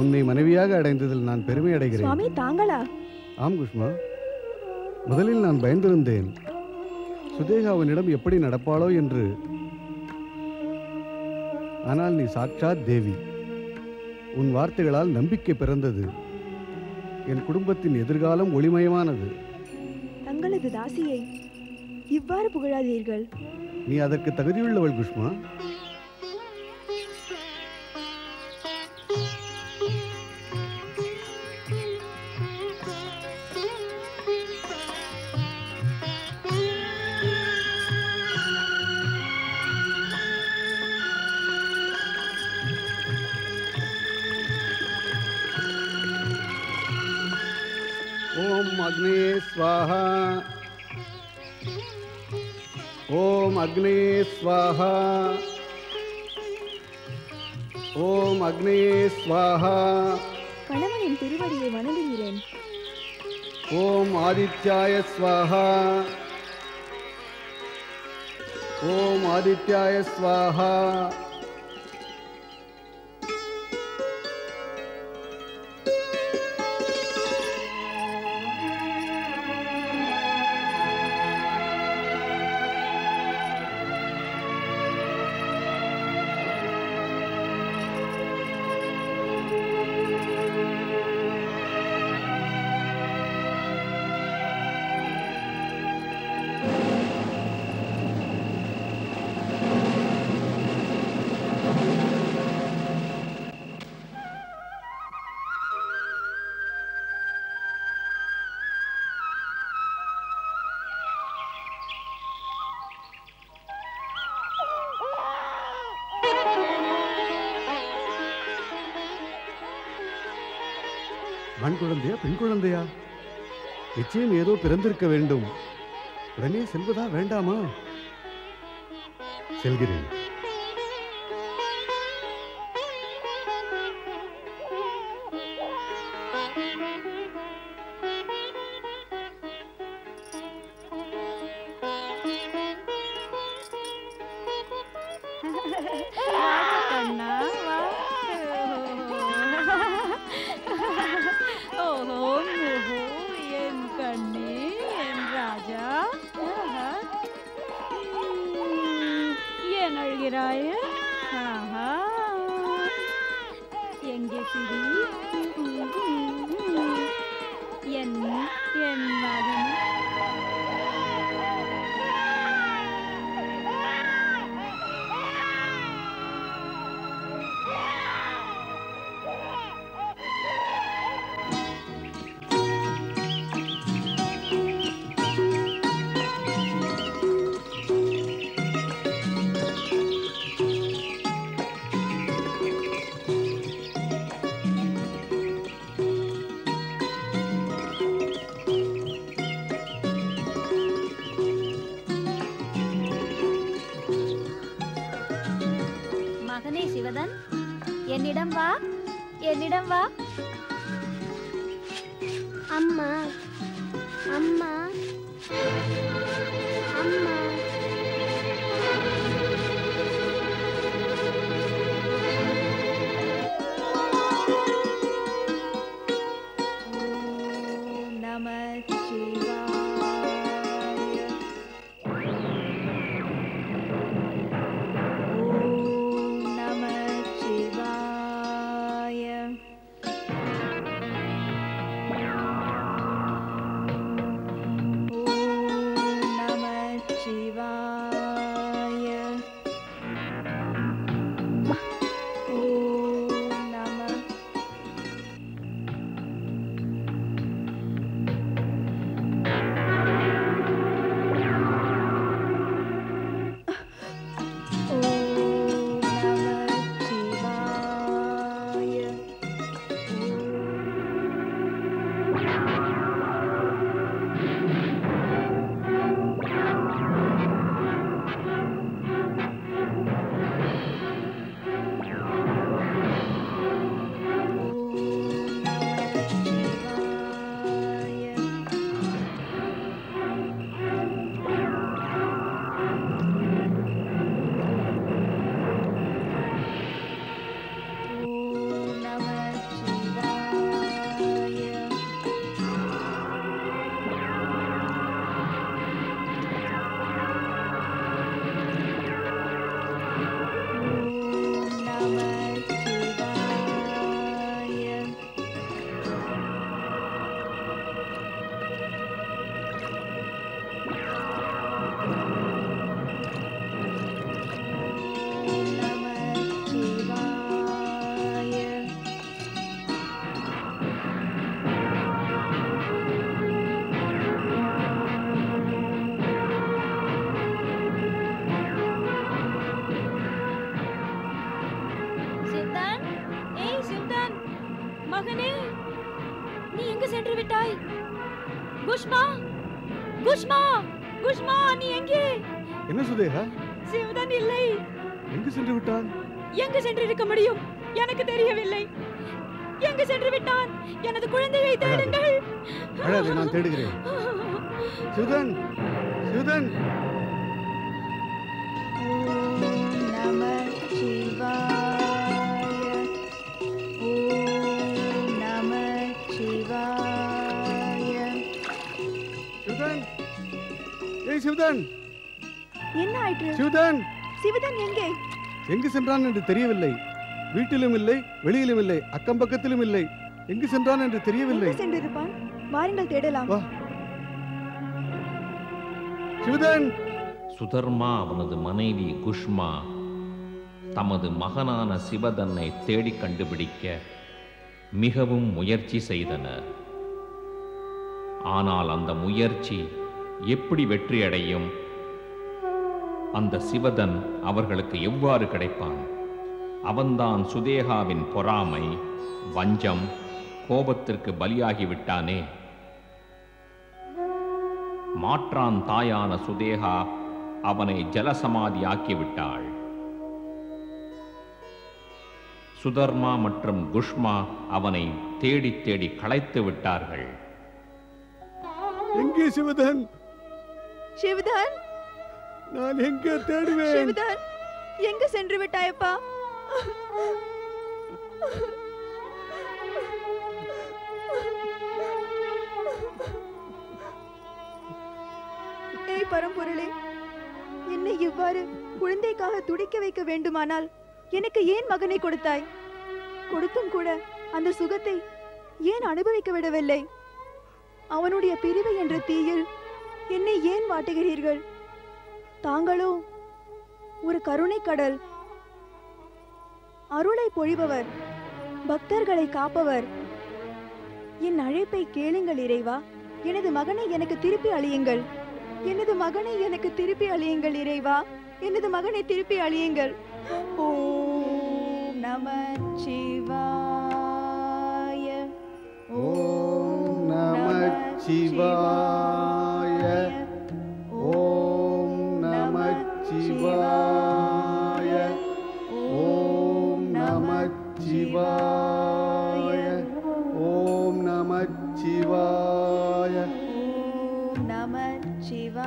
S16: உன்னை மனைவியாக அடைந்ததில் நான் பெருமை அடைகிறேன்.
S13: சுவாமி, தாங்களா?
S16: ஆம் குஷ்மா, முதலில் நான் பயந்திருந்தேன். சுதேகா அவனிடம் எப்படி நடப்பாளோ என்று. ஆனால் நீ சாட்சாத் தேவி. உன் வார்த்தைகளால் நம்பிக்கை பிறந்தது. என் குடும்பத்தின் எதிர்காலம் ஒளிமயமானது.
S13: தங்களது தாசியை இவ்வாறு புகழாதீர்கள்.
S16: நீ அதற்கு தகுதியுள்ளவள் குஷ்மா. ओम अग्ने स्वाहा. ओम अग्ने स्वाहा. ओम अग्ने स्वाहा.
S13: கணவனின் திருவடியை வணங்குகிறேன்.
S16: ओम आदित्याय स्वाहा. ஓம் ஆதித்யாய ஸ்வாஹா. ஆண் குழந்தையா பெண் குழந்தையா? நிச்சயம் ஏதோ பிறந்திருக்க வேண்டும். உடனே செல்வதா வேண்டாமா? செல்கிறேன்.
S17: என்னிடம் வா, என்னிடம் வா.
S18: அம்மா அம்மா அம்மா.
S14: மகனே, நீ எங்க சென்று விட்டாய்? குஷ்மா, குஷ்மா, குஷ்மா, நீ எங்கே?
S16: என்ன சுதேகா?
S14: சிவதன் இல்லை.
S16: எங்கு சென்று விட்டான்?
S14: எங்கு சென்று இருக்க முடியும்? எனக்கு தெரியவில்லை. எங்கு சென்று விட்டான்? எனது குழந்தையை தேடுங்கள்.
S16: அழாதே, நான் தேடுகிறேன். சிவதன், சிவதன். சிவதன்,
S13: என்ன ஆயிற்று?
S16: சிவதன்,
S13: சிவதன் எங்கே?
S16: எங்கு சென்றான் என்று தெரியவில்லை. வீட்டிலும் இல்லை, வெளியிலும் இல்லை, அக்கம் பக்கத்திலும் இல்லை. எங்கு சென்றான் என்று தெரியவில்லை.
S13: எங்கு சென்றிருப்பான்? வாருங்கள் தேடலாம்.
S16: சிவதன்.
S1: சுதர்மா அவனது மனைவி குஷ்மா தமது மகனான சிவதன்னை தேடி கண்டுபிடிக்க மிகவும் முயற்சி செய்தனர். ஆனால் அந்த முயற்சி எப்படி வெற்றியடையும்? அந்த சிவதன் அவர்களுக்கு எவ்வாறு கிடைப்பான்? அவன்தான் சுதேகாவின் பொறாமை, வஞ்சம், கோபத்திற்கு பலியாகிவிட்டானே. மாற்றான் தாயான சுதேகா அவனை ஜலசமாதியாக்கிவிட்டாள். சுதர்மா மற்றும் குஷ்மா அவனை தேடி தேடி களைத்து விட்டார்கள்.
S16: எங்கே சிவதன்?
S13: சிவதன்,
S16: நான் எங்கே தேடுவேன்?
S13: சிவதன், எங்கு சென்று விட்டாயப்பா? ஏய் பரம்பொருளே, என்னை இவ்வாறு குழந்தைக்காக துடிக்க வைக்க வேண்டுமானால் எனக்கு ஏன் மகனை கொடுத்தாய்? கொடுத்தும் கூட அந்த சுகத்தை ஏன் அனுபவிக்க விடவில்லை? அவனுடைய பிரிவு என்ற தீயில் என்னை ஏன் வாட்டுகிறீர்கள்? தாங்களோ ஒரு கருணை கடல், அருளை பொழிபவர், பக்தர்களை காப்பவர். என் அழைப்பை கேளுங்கள் இறைவா. எனது மகனை எனக்கு திருப்பி அழியுங்கள். எனது மகனை எனக்கு திருப்பி அழியுங்கள் இறைவா. எனது மகனை திருப்பி அழியுங்கள். ஓம் நமச்சிவாய.
S6: ஓம் நமச்சிவாய. ஓம் நமச்சிவாய. ஓம் நமச்சிவாய. ஓம் நமச்சிவாய. ஓம் நமச்சிவாய.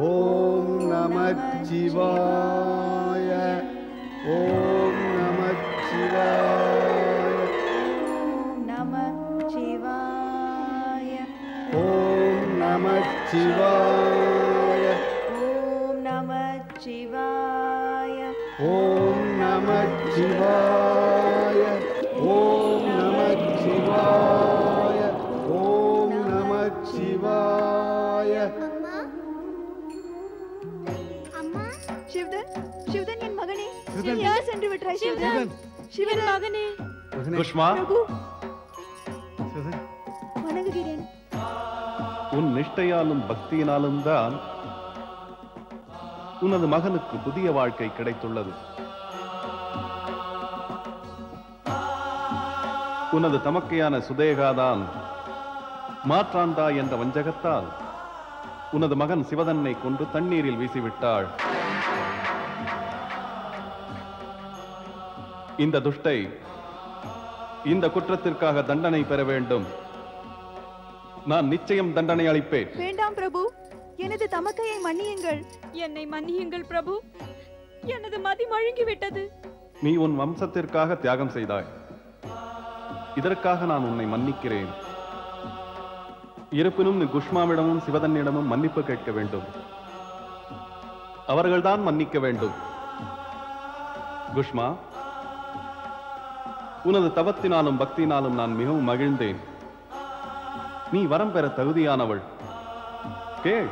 S6: ஓம் நமச்சிவாய. ஓம் நமச்சிவாய.
S13: ஓம் நமச்சிவாய.
S6: ஓம் நமச்சிவாய. ஓம் நமச்சிவாய. ஓம் நமச்சிவாய.
S13: சிவதன், சிவதன் என் மகனே,
S16: சிவதன்.
S13: யார் சென்று விட்டாய் சிவதன்? சிவன் மகனே,
S2: குஷ்மா,
S13: பிரபு, வணங்குகிறேன்.
S2: உன் நிஷ்டையாலும் பக்தியினாலும் தான் உனது மகனுக்கு புதிய வாழ்க்கை கிடைத்துள்ளது. உனது தமக்கையான சுதேகாதான் மாற்றாந்தா என்ற வஞ்சகத்தால் உனது மகன் சிவதன்னை கொண்டு தண்ணீரில் வீசிவிட்டாள். இந்த துஷ்டை இந்த குற்றத்திற்காக தண்டனை பெற வேண்டும். நான் நிச்சயம் தண்டனை அளிப்பேன்.
S13: வேண்டாம் பிரபு, எனது தமக்கையை மன்னியுங்கள்.
S14: என்னை மன்னியுங்கள் பிரபு, எனது மதி மழுங்கிவிட்டது.
S2: நீ உன் வம்சத்திற்காக தியாகம் செய்தாய். இதற்காக நான் உன்னை மன்னிக்கிறேன். இருப்பினும் நீ குஷ்மாவிடமும் சிவதன்னிடமும் மன்னிப்பு கேட்க வேண்டும். அவர்கள்தான் மன்னிக்க வேண்டும். குஷ்மா, உனது தவத்தினாலும் பக்தினாலும் நான் மிகவும் மகிழ்ந்தேன். நீ வரம் பெற தகுதியானவள். கேள்,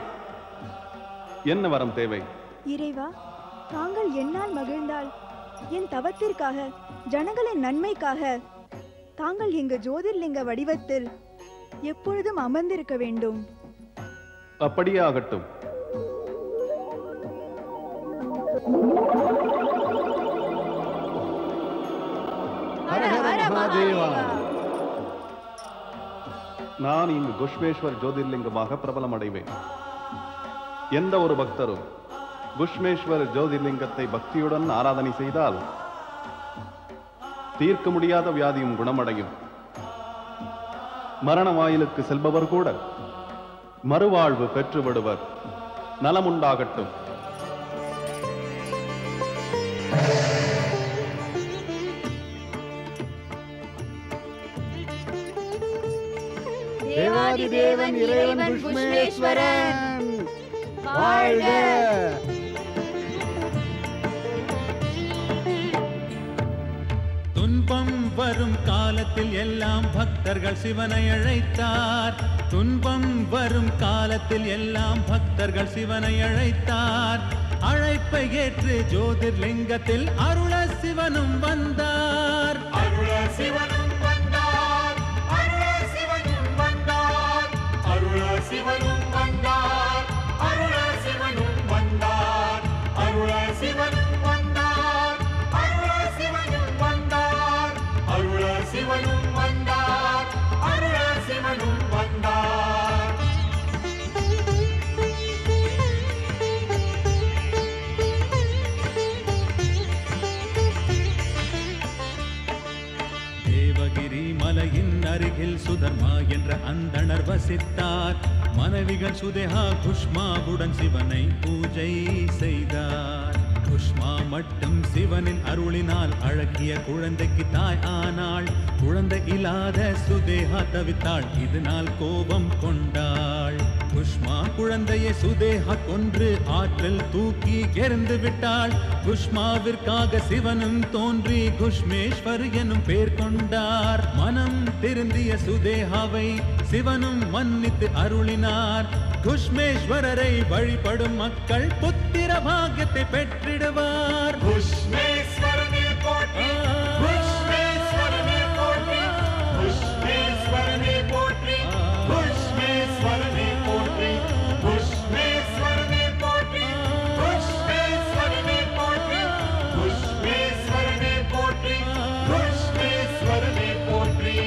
S2: என்ன வரம் தேவை?
S13: இறைவா, தாங்கள் என்னால் மகிழ்ந்தால் என் தவத்திற்காக, ஜனங்களின் நன்மைக்காக தாங்கள் இங்கு ஜோதிர்லிங்க வடிவத்தில் எப்பொழுதும் அமர்ந்திருக்க வேண்டும்.
S2: அப்படியே ஆகட்டும். நான் இங்கு குஷ்மேஸ்வர் ஜோதிர்லிங்கமாக பிரபலம் அடைவேன். எந்த ஒரு பக்தரும் குஷ்மேஸ்வர் ஜோதிர்லிங்கத்தை பக்தியுடன் ஆராதனை செய்தால் தீர்க்க முடியாத வியாதியும் குணமடையும். மரண வாயிலுக்கு செல்பவர் கூட மறுவாழ்வு பெற்றுவிடுவர். நலமுண்டாகட்டும்.
S6: தேவாதி தேவன் இறைவன் குஷ்மேஸ்வரன்.
S16: வாழ்க!
S19: துன்பம் வரும் காலத்தில் எல்லாம் பக்தர்கள் சிவனை அழைத்தார். துன்பம் வரும் காலத்தில் எல்லாம் பக்தர்கள் சிவனை அழைத்தார். அழைப்பை ஏற்று ஜோதிர்லிங்கத்தில் அருள சிவனும் வந்தார்.
S20: அருள சிவனும் வந்தார். அருள சிவனும் வந்தார். அருள சிவனும் வந்தார். அருள சிவனும் வந்தார். அருள சிவனும் வந்தார். அருள சிவனும் வந்தார். அருள சிவனும் வந்தார். அருள சிவனும் வந்தார்.
S19: தேவகிரி மலையின் அருகில் சுதர்மா என்ற அந்தணர் வசித்தார். மனைவிகள் சுதேகா குஷ்மாவுடன் சிவனை பூஜை செய்தார். குஷ்மா மட்டும் சிவனின் அருளினால் அழகிய குழந்தைக்கு தாய் ஆனாள். குழந்தை இல்லாத சுதேகா தவித்தாள். இதனால் கோபம் கொண்டாள். குஷ்மா குழந்தையை சுதேகா கொன்று ஆற்றில் தூக்கி எறிந்து விட்டாள். குஷ்மாவிற்காக சிவனும் தோன்றி குஷ்மேஸ்வர் எனும் பேர் கொண்டார். மனம் திருந்திய சுதேகாவை சிவனும் மன்னித்து அருளினார். குஷ்மேஸ்வரரை வழிபடும் மக்கள் புத்திர பாக்கியத்தை பெற்றிடுவார்.
S20: குஷ்மேஸ்வரனே போற்றி. குஷ்மேஸ்வரனே போற்றி. குஷ்மேஸ்வரனே போற்றி. குஷ்மேஸ்வரனே போற்றி. குஷ்மேஸ்வரனே போற்றி. குஷ்மேஸ்வரனே போற்றி. குஷ்மேஸ்வரனே போற்றி. குஷ்மேஸ்வரனே போற்றி.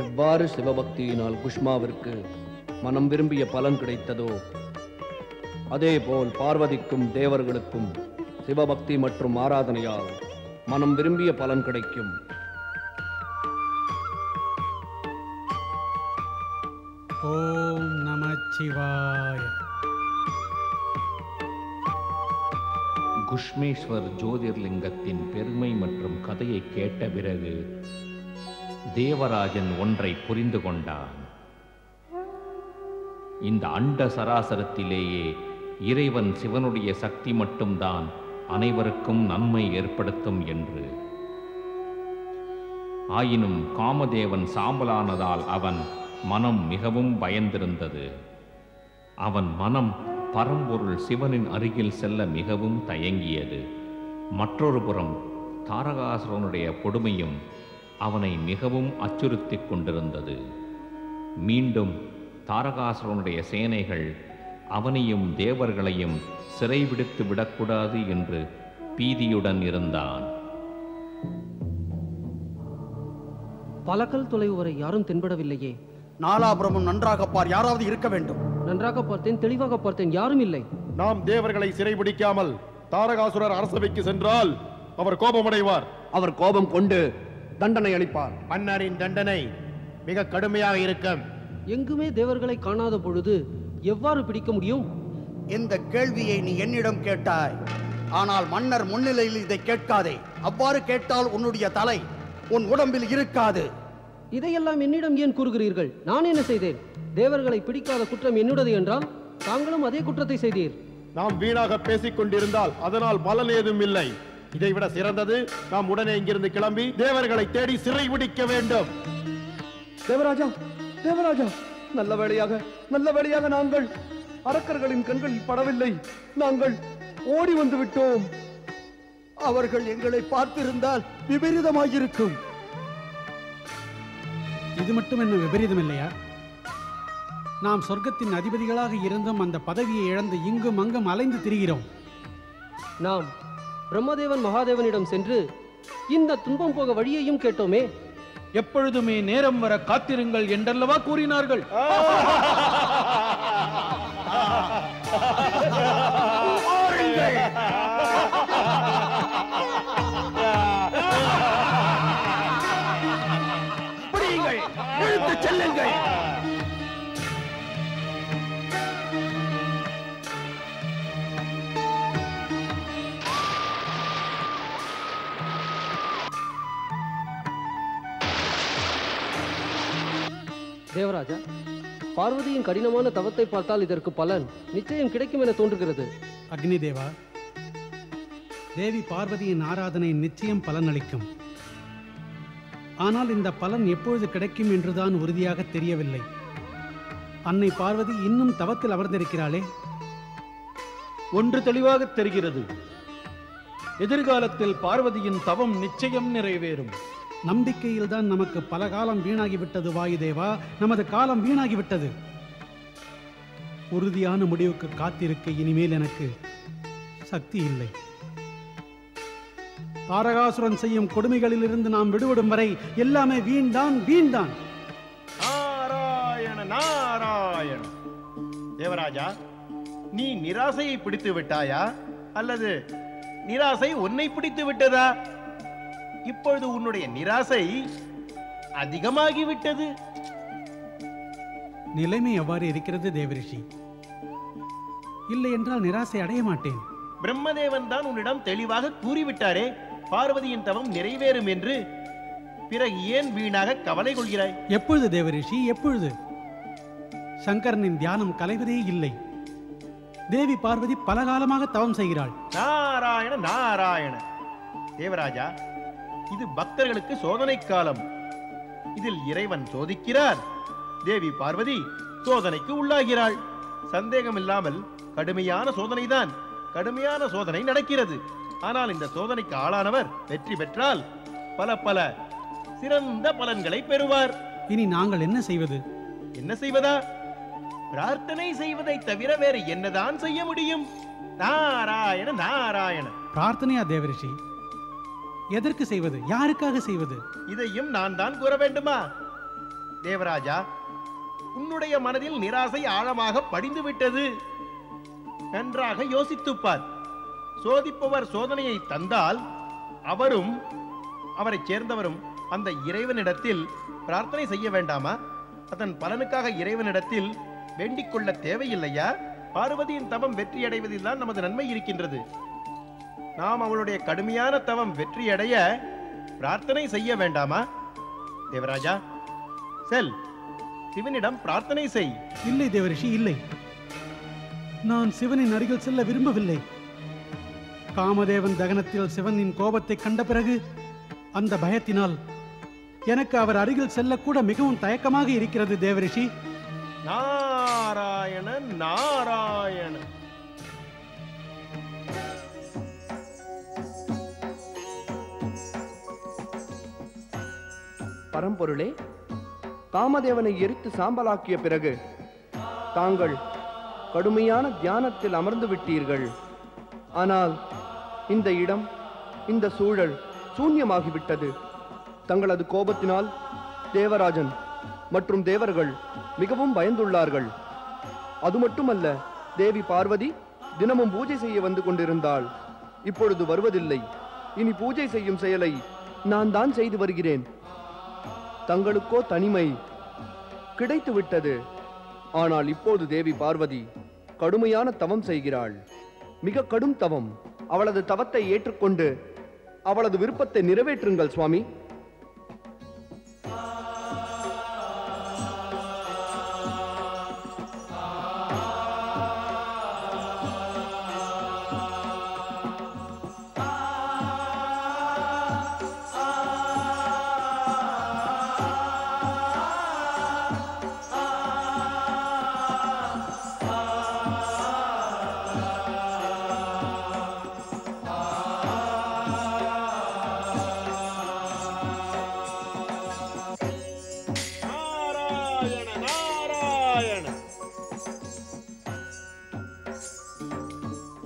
S12: எவ்வாறு சிவபக்தியினால் குஷ்மாவிற்கு மனம் விரும்பிய பலன் கிடைத்ததோ அதேபோல் பார்வதிக்கும் தேவர்களுக்கும் சிவபக்தி மற்றும் ஆராதனையால் மனம் விரும்பிய பலன் கிடைக்கும்.
S4: ஓம் நமச்சிவாய.
S1: குஷ்மேஸ்வர் ஜோதிர்லிங்கத்தின் பெருமை மற்றும் கதையை கேட்ட பிறகு தேவராஜன் ஒன்றை புரிந்து கொண்டான். இந்த அண்ட சராசரத்திலேயே இறைவன் சிவனுடைய சக்தி மட்டும்தான் அனைவருக்கும் நன்மை ஏற்படுத்தும் என்று. ஆயினும் காமதேவன் சாம்பலானதால் அவன் மனம் மிகவும் பயந்திருந்தது. அவன் மனம் பரம்பொருள் சிவனின் அருகில் செல்ல மிகவும் தயங்கியது. மற்றொரு புறம் தாரகாசுரனுடைய கொடுமையும் அவனை மிகவும் அச்சுறுத்திக் கொண்டிருந்தது. மீண்டும் தாரகாசுரனுடைய சேனைகள் அவனையும் தேவர்களையும் சிறைபிடித்து விடக்கூடாது என்று பீதியுடன் இருந்தான்.
S7: பலகல் தொலைவு வரை யாரும் தென்படவில்லையே.
S21: நாலாபுரமும் நன்றாக பார், யாராவது இருக்க வேண்டும்.
S7: நன்றாக பார்த்தேன், தெளிவாக பார்த்தேன், யாரும் இல்லை.
S5: நாம் தேவர்களை சிறைபிடிக்காமல் தாரகாசுரர் அரசவைக்கு சென்றால் அவர் கோபமடைவார்.
S12: அவர் கோபம் கொண்டு தண்டனை அளிப்பார்.
S5: மன்னரின் தண்டனை மிக கடுமையாக இருக்கும்.
S7: எங்குமே தேவர்களை காணாத பொழுது எவ்வாறு பிடிக்க முடியும்?
S21: இந்த கேள்வியை நீ என்னிடம் கேட்டாய். ஆனால் மன்னர் முன்னிலையில் இதை கேட்காதே. அவ்வாறு கேட்டால் உன்னுடைய தலை உன் உடம்பில் இருக்காது.
S7: இதையெல்லாம் என்னிடம் ஏன் கூறுகிறீர்கள்? நான் என்ன செய்தேன்? தேவர்களை பிடிக்காத குற்றம் என்னுடையது என்றால் தாங்களும் அதே குற்றத்தை செய்தீர்.
S5: நாம் வீணாக பேசிக் கொண்டிருந்தால் அதனால் பலன் ஏதும் இல்லை. இதைவிட சிறந்தது நாம் உடனே இங்கிருந்து கிளம்பி தேவர்களை தேடி சிறை பிடிக்க வேண்டும்.
S12: தேவராஜா, தேவராஜா, நல்ல வேளையாக நாங்கள் அரக்கர்களின் கண்களில் படவில்லை. நாங்கள் ஓடி வந்து விட்டோம்.
S21: அவர்கள் எங்களை பார்த்திருந்தால் விபரீதமாயிருக்கும்.
S4: இது மட்டும் என்ன விபரீதம் இல்லையா? நாம் சொர்க்கத்தின் அதிபதிகளாக இருந்தும் அந்த பதவியை இழந்து இங்கும் அங்கும் அலைந்து திரிகிறோம்.
S7: நாம் பிரம்மதேவன் மகாதேவனிடம் சென்று இந்த துன்பம் போக வழியையும் கேட்டோமே.
S9: எப்பொழுதுமே நேரம் வர காத்திருங்கள் என்றல்லவா கூறினார்கள்.
S21: செல்லுங்கள்.
S7: தேவராஜா, பார்வதியின் கடினமான தவத்தை பார்த்தால் இதற்கு பலன் நிச்சயம் கிடைக்கும் என தோன்றுகிறது.
S4: அக்னி தேவா, தேவி பார்வதியின் ஆராதனை நிச்சயம் பலனளிக்கும். ஆனால் இந்த பலன் எப்பொழுது கிடைக்கும் என்றுதான் உறுதியாக தெரியவில்லை. அன்னை பார்வதி இன்னும் தவத்தில் அமர்ந்திருக்கிறாளே.
S9: ஒன்று தெளிவாக தெரிகிறது. எதிர்காலத்தில் பார்வதியின் தவம் நிச்சயம் நிறைவேறும்.
S4: நம்பிக்கையில்தான் நமக்கு பல காலம் வீணாகிவிட்டது வாயுதேவா, நமது காலம் வீணாகிவிட்டது. உறுதியான முடிவுக்கு காத்திருக்க இனிமேல் எனக்கு சக்தி இல்லை. தாரகாசுரன் செய்யும் கொடுமைகளிலிருந்து நாம் விடுபடும் வரை எல்லாமே வீண்தான், வீண்தான்.
S5: நாராயண நாராயண. தேவராஜா, நீ நிராசையை பிடித்து விட்டாயா அல்லது நிராசை உன்னை பிடித்து விட்டதா? இப்பொழுது உன்னுடைய நிராசை அதிகமாகிவிட்டது.
S4: நிலைமை எவ்வாறு இருக்கிறது தேவரிஷி? இல்லை என்றால் நிராசை அடைய மாட்டேன்.
S5: பிரம்மதேவன் தான் உன்னிடம் தெளிவாக கூறிவிட்டாரே பார்வதியின் தவம் நிறைவேறும் என்று. பிறகு ஏன் வீணாக கவலை கொள்கிறாய்?
S4: எப்பொழுது தேவரிஷி, எப்பொழுது? சங்கரனின் தியானம் கலைவதே இல்லை. தேவி பார்வதி பல காலமாக தவம் செய்கிறாள்.
S5: நாராயண நாராயண. தேவராஜா, இது பக்தர்களுக்கு சோதனை காலம். இதில் இறைவன் சோதிக்கிறார், தேவி பார்வதி சோதனைக்கு உள்ளாகிறாள். சந்தேகம் இல்லாமல் கடுமையான சோதனைதான். கடுமையான சோதனை நடக்கிறது. ஆனால் இந்த சோதனைக்கு ஆளானவர் வெற்றி பெற்றால் பல பல சிறந்த பலன்களை பெறுவார்.
S4: இனி நாங்கள் என்ன செய்வது?
S5: என்ன செய்வதா? பிரார்த்தனை செய்வதை தவிர வேறு என்னதான் செய்ய முடியும்? நாராயண நாராயண.
S4: பிரார்த்தனையா தேவரிஷி? எதற்கு செய்வது? யாருக்காக செய்வது?
S5: இதையும் நான் தான் கூற வேண்டுமா? தேவராஜா, உன்னுடைய மனதில் நிராசை ஆழமாக படிந்து விட்டது. நன்றாக யோசித்துப்பார். சோதிப்பவர் சோதனையை தந்தால் அவரும் அவரை சேர்ந்தவரும் அந்த இறைவனிடத்தில் பிரார்த்தனை செய்ய வேண்டாமா? அதன் பலனுக்காக இறைவனிடத்தில் வேண்டிக் கொள்ள தேவையில்லையா? பார்வதியின் தவம் வெற்றியடைவதில் தான் நமது நன்மை இருக்கின்றது. நாம் அவளுடைய கடுமையான தவம் வெற்றியடைய பிரார்த்தனை செய்ய வேண்டாமா? தேவராஜா, செல், சிவனிடம் பிரார்த்தனை செய்.
S4: இல்லை தேவரிஷி, இல்லை. நான் சிவனின் அருகில் செல்ல விரும்பவில்லை. காமதேவன் தகனத்தில் சிவனின் கோபத்தை கண்ட பிறகு அந்த பயத்தினால் எனக்கு அவர் அருகில் செல்லக்கூட மிகவும் தயக்கமாக இருக்கிறது தேவரிஷி.
S5: நாராயண நாராயண.
S12: பரம்பொருளே, காமதேவனை எரித்து சாம்பலாக்கிய பிறகு தாங்கள் கடுமையான தியானத்தில் அமர்ந்து விட்டீர்கள். ஆனால் இந்த இடம், இந்த சூழல் சூன்யமாகிவிட்டது. தங்களது கோபத்தினால் தேவராஜன் மற்றும் தேவர்கள் மிகவும் பயந்துள்ளார்கள். அது மட்டுமல்ல, தேவி பார்வதி தினமும் பூஜை செய்ய வந்து கொண்டிருந்தாள். இப்பொழுது வருவதில்லை. இனி பூஜை செய்யும் செயலை நான் தான் செய்து வருகிறேன். தங்களுக்கோ தனிமை கிடைத்து விட்டது. ஆனால் இப்போது தேவி பார்வதி கடுமையான தவம் செய்கிறாள். மிக கடும் தவம். அவளது தவத்தை ஏற்றுக்கொண்டு அவளது விருப்பத்தை நிறைவேற்றுங்கள் சுவாமி.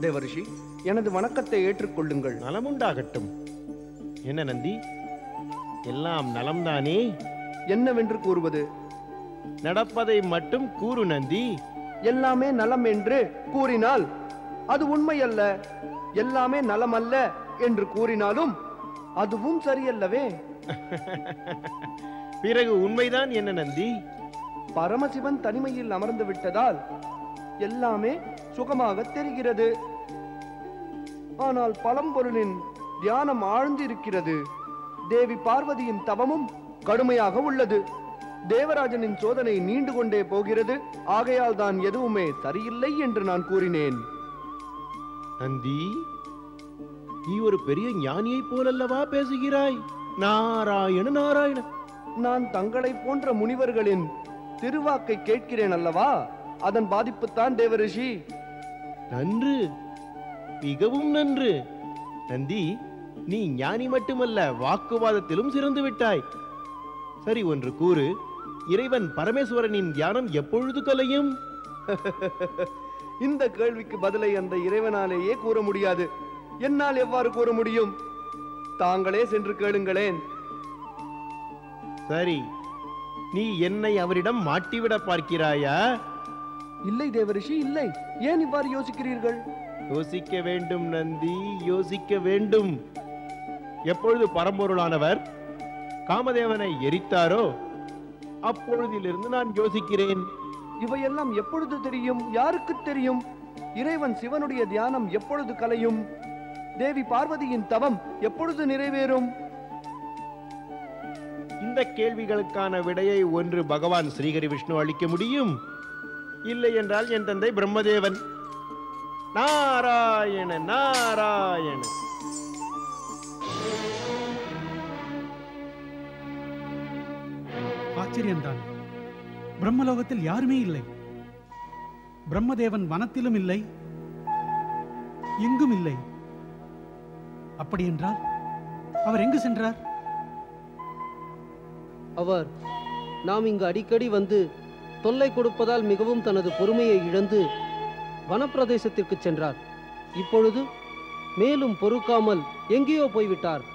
S12: தேவரிஷி, எனது வணக்கத்தை ஏற்றுக்கொள்ளுங்கள்.
S5: நலமுண்டாகட்டும். என்ன நந்தி, எல்லாம் நலம்தானே?
S12: என்னவென்று கூறுவது?
S5: நடப்பதை மட்டும் கூறு நந்தி.
S12: எல்லாமே நலம் என்று கூறினால் அது உண்மை அல்ல. எல்லாமே நலம் அல்ல என்று கூறினாலும் அதுவும் சரியல்லவே.
S5: பிறகு உண்மைதான் என்ன நந்தி?
S12: பரமசிவன் தனிமையில் அமர்ந்து விட்டதால் எல்லாமே சுகமாக தெரிகிறது. ஆனால் பழம்பொருளின் தியானம் ஆழ்ந்து இருக்கிறது. தேவி பார்வதியின் தவமும் கடுமையாக உள்ளது.
S3: தேவராஜனின் சோதனை நீண்டு கொண்டே போகிறது. ஆகையால் தான் எதுவுமே சரியில்லை என்று நான் கூறினேன்.
S5: நந்தி, நீ ஒரு பெரிய ஞானியைப் போலல்லவா பேசுகிறாய்? நாராயண நாராயண.
S3: நான் தங்களை போன்ற முனிவர்களின் திருவாக்கை கேட்கிறேன் அல்லவா? அதன் பாதிப்புத்தான் தேவரிஷி.
S5: நன்று, மிகவும் நன்று. நந்தி, நீ ஞானி மட்டுமல்ல, வாக்குவாதத்திலும் சிறந்து விட்டாய். சரி, ஒன்று கூறு. இறைவன் பரமேஸ்வரனின் தியானம் எப்பொழுது கலையும்?
S3: இந்த கேள்விக்கு பதிலை அந்த இறைவனாலேயே கூற முடியாது. என்னால் எவ்வாறு கூற முடியும்? தாங்களே சென்று கேளுங்களேன்.
S5: சரி, நீ என்னை அவரிடம் மாட்டிவிட பார்க்கிறாயா?
S3: இல்லை தேவரிஷி, இல்லை. ஏன் இவ்வாறு யோசிக்கிறீர்கள்?
S5: யோசிக்க வேண்டும் நந்தி, யோசிக்க வேண்டும். எப்பொழுது பரம்பொருளானவர் காமதேவனை எரித்தாரோ அப்பொழுதிலிருந்து நான் யோசிக்கிறேன்.
S3: இவையெல்லாம் எப்பொழுது தெரியும்? யாருக்கு தெரியும்? இறைவன் சிவனுடைய தியானம் எப்பொழுது கலையும்? தேவி பார்வதியின் தவம் எப்பொழுது நிறைவேறும்?
S5: இந்த கேள்விகளுக்கான விடையை ஒன்று பகவான் ஸ்ரீஹரி விஷ்ணு அளிக்க முடியும், இல்லை என்றால் என் தந்தை பிரம்மதேவன். நாராயண நாராயண.
S4: ஆச்சரியம்தான். பிரம்மலோகத்தில் யாருமே இல்லை. பிரம்மதேவன் வனத்திலும் இல்லை, எங்கும் இல்லை. அப்படி என்றால் அவர் எங்கு சென்றார்?
S7: அவர் நாம் இங்கு அடிக்கடி வந்து தொல்லை கொடுப்பதால் மிகவும் தனது பொறுமையை இழந்து வனப்பிரதேசத்திற்கு சென்றார். இப்பொழுது மேலும் பொறுக்காமல் எங்கேயோ போய்விட்டார்.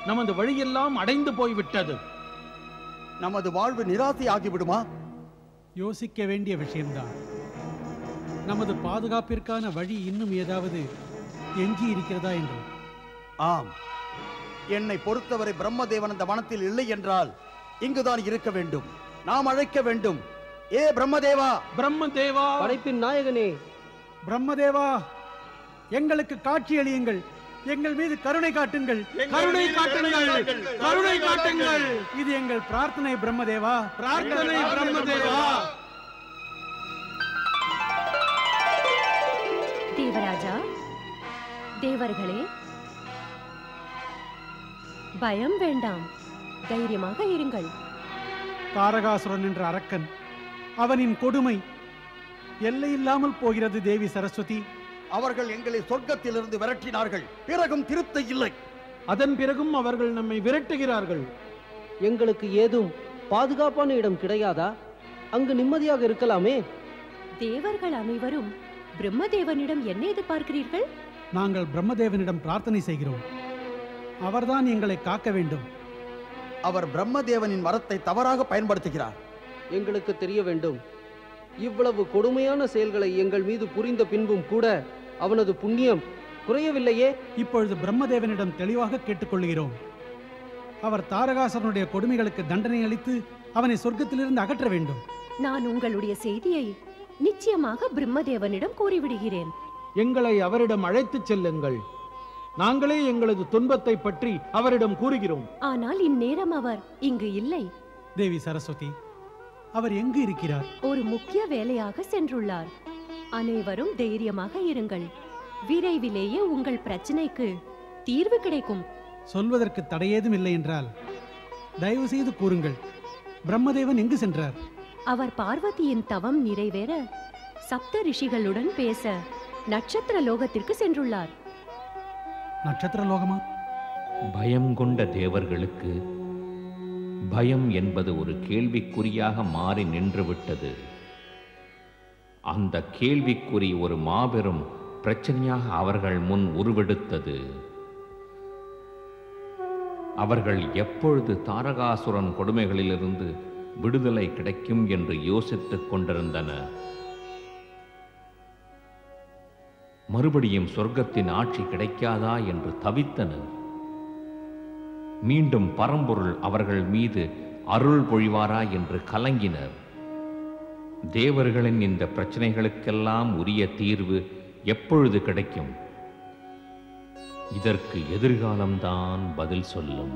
S9: நமது வழியெல்லாம் அடைந்து போய்விட்டது.
S21: நமது வாழ்வு நிராசை ஆகிவிடுமா?
S4: யோசிக்க வேண்டிய விஷயம்தான். நமது பாதுகாப்பிற்கான வழி இன்னும் ஏதாவது எஞ்சி இருக்கிறதா என்று.
S21: ஆம், என்னை பொறுத்தவரை பிரம்மதேவன் அந்த வனத்தில் இல்லை என்றால் இங்குதான் இருக்க வேண்டும். நாம் அழைக்க வேண்டும். ஏ பிரம்மதேவா!
S9: பிரம்மதேவா!
S7: படைப்பின் நாயகனே!
S4: பிரம்மதேவா, எங்களுக்கு காட்சி அளியுங்கள். எங்கள் மீது கருணை காட்டுங்கள்.
S9: கருணை காட்டுங்கள், கருணை காட்டுங்கள்.
S4: இது எங்கள் பிரார்த்தனை பிரம்மதேவா,
S9: பிரார்த்தனை பிரம்மதேவா.
S22: தேவராஜா, தேவர்களே, பயம் வேண்டாம், தைரியமாக இருங்கள்.
S4: தாரகாசுரன் என்ற அரக்கன், அவனின் கொடுமை எல்லையில்லாமல் போகிறது. தேவி சரஸ்வதி,
S21: அவர்கள் எங்களை சொர்க்கத்திலிருந்து விரட்டினார்கள், பிறகும் திருப்தி இல்லை.
S9: அதன் பிறகும் அவர்கள் நம்மை விரட்டுகிறார்கள்.
S7: எங்களுக்கு ஏதும் பாதுகாப்பான இடம் கிடையாதா? அங்கு நிம்மதியாக இருக்கலாமே.
S22: தேவர்கள் அனைவரும் பிரம்மதேவனிடம் என்ன எதிர்பார்க்கிறீர்கள்?
S4: நாங்கள் பிரம்மதேவனிடம் பிரார்த்தனை செய்கிறோம். அவர்தான் எங்களை காக்க வேண்டும்.
S21: அவர் பிரம்மதேவனின் வரத்தை தவறாக பயன்படுத்துகிறார்.
S7: எங்களுக்கு தெரிய வேண்டும். இவ்வளவு கொடுமையான செயல்களை எங்கள் மீது புரிந்த பின்பும் கூட அவனது புண்ணியம் குறையவில்லையே.
S4: இப்பொழுது பிரம்மதேவனிடம் தெளிவாக கேட்டுக்கொள்கிறோம். அவர் தாரகாசுரனுடைய கொடுமைகளுக்கு தண்டனை அளித்து அவனை சொர்க்கத்திலிருந்து அகற்ற வேண்டும்.
S22: நான் உங்களுடைய செய்தியை நிச்சயமாக பிரம்மதேவனிடம் கூறிவிடுகிறேன்.
S9: எங்களை அவரிடம் அழைத்துச் செல்லுங்கள். நாங்களே எங்களது துன்பத்தை பற்றி அவரிடம் கூறுகிறோம்.
S22: ஆனால் இந்நேரம் அவர் இங்கு இல்லை.
S4: தேவி சரஸ்வதி, அவர் எங்கு இருக்கிறார்?
S22: ஒரு முக்கிய வேலையாக சென்றுள்ளார். அனைவரும் தைரியமாக இருங்கள். விரைவிலேயே உங்கள் பிரச்சனைக்கு தீர்வு கிடைக்கும்.
S4: சொல்வதற்கு தடையேதும் இல்லை என்றால் தயவு செய்து கூறுங்கள். பிரம்மதேவன் எங்கு சென்றார்?
S22: அவர் பார்வதியின் தவம் நிறைவேற சப்த ரிஷிகளுடன் பேச நட்சத்திர லோகத்திற்கு சென்றுள்ளார்.
S4: நட்சத்திர லோகமா?
S1: பயம் கொண்ட தேவர்களுக்கு பயம் என்பது ஒரு கேள்விக்குறியாக மாறி நின்றுவிட்டது. அந்த கேள்விக்குறி ஒரு மாபெரும் பிரச்சனையாக அவர்கள் முன் உருவெடுத்தது. அவர்கள் எப்பொழுது தாரகாசுரன் கொடுமைகளிலிருந்து விடுதலை கிடைக்கும் என்று யோசித்துக் கொண்டிருந்தனர். மறுபடியும் சொர்க்கத்தின் ஆட்சி கிடைக்காதா என்று தவித்தனர். மீண்டும் பரம்பொருள் அவர்கள் மீது அருள் பொழிவாரா என்று கலங்கினர். தேவர்களின் இந்த பிரச்சனைகளுக்கெல்லாம் உரிய தீர்வு எப்பொழுது கிடைக்கும்? இதற்கு எதிர்காலம்தான் பதில் சொல்லும்.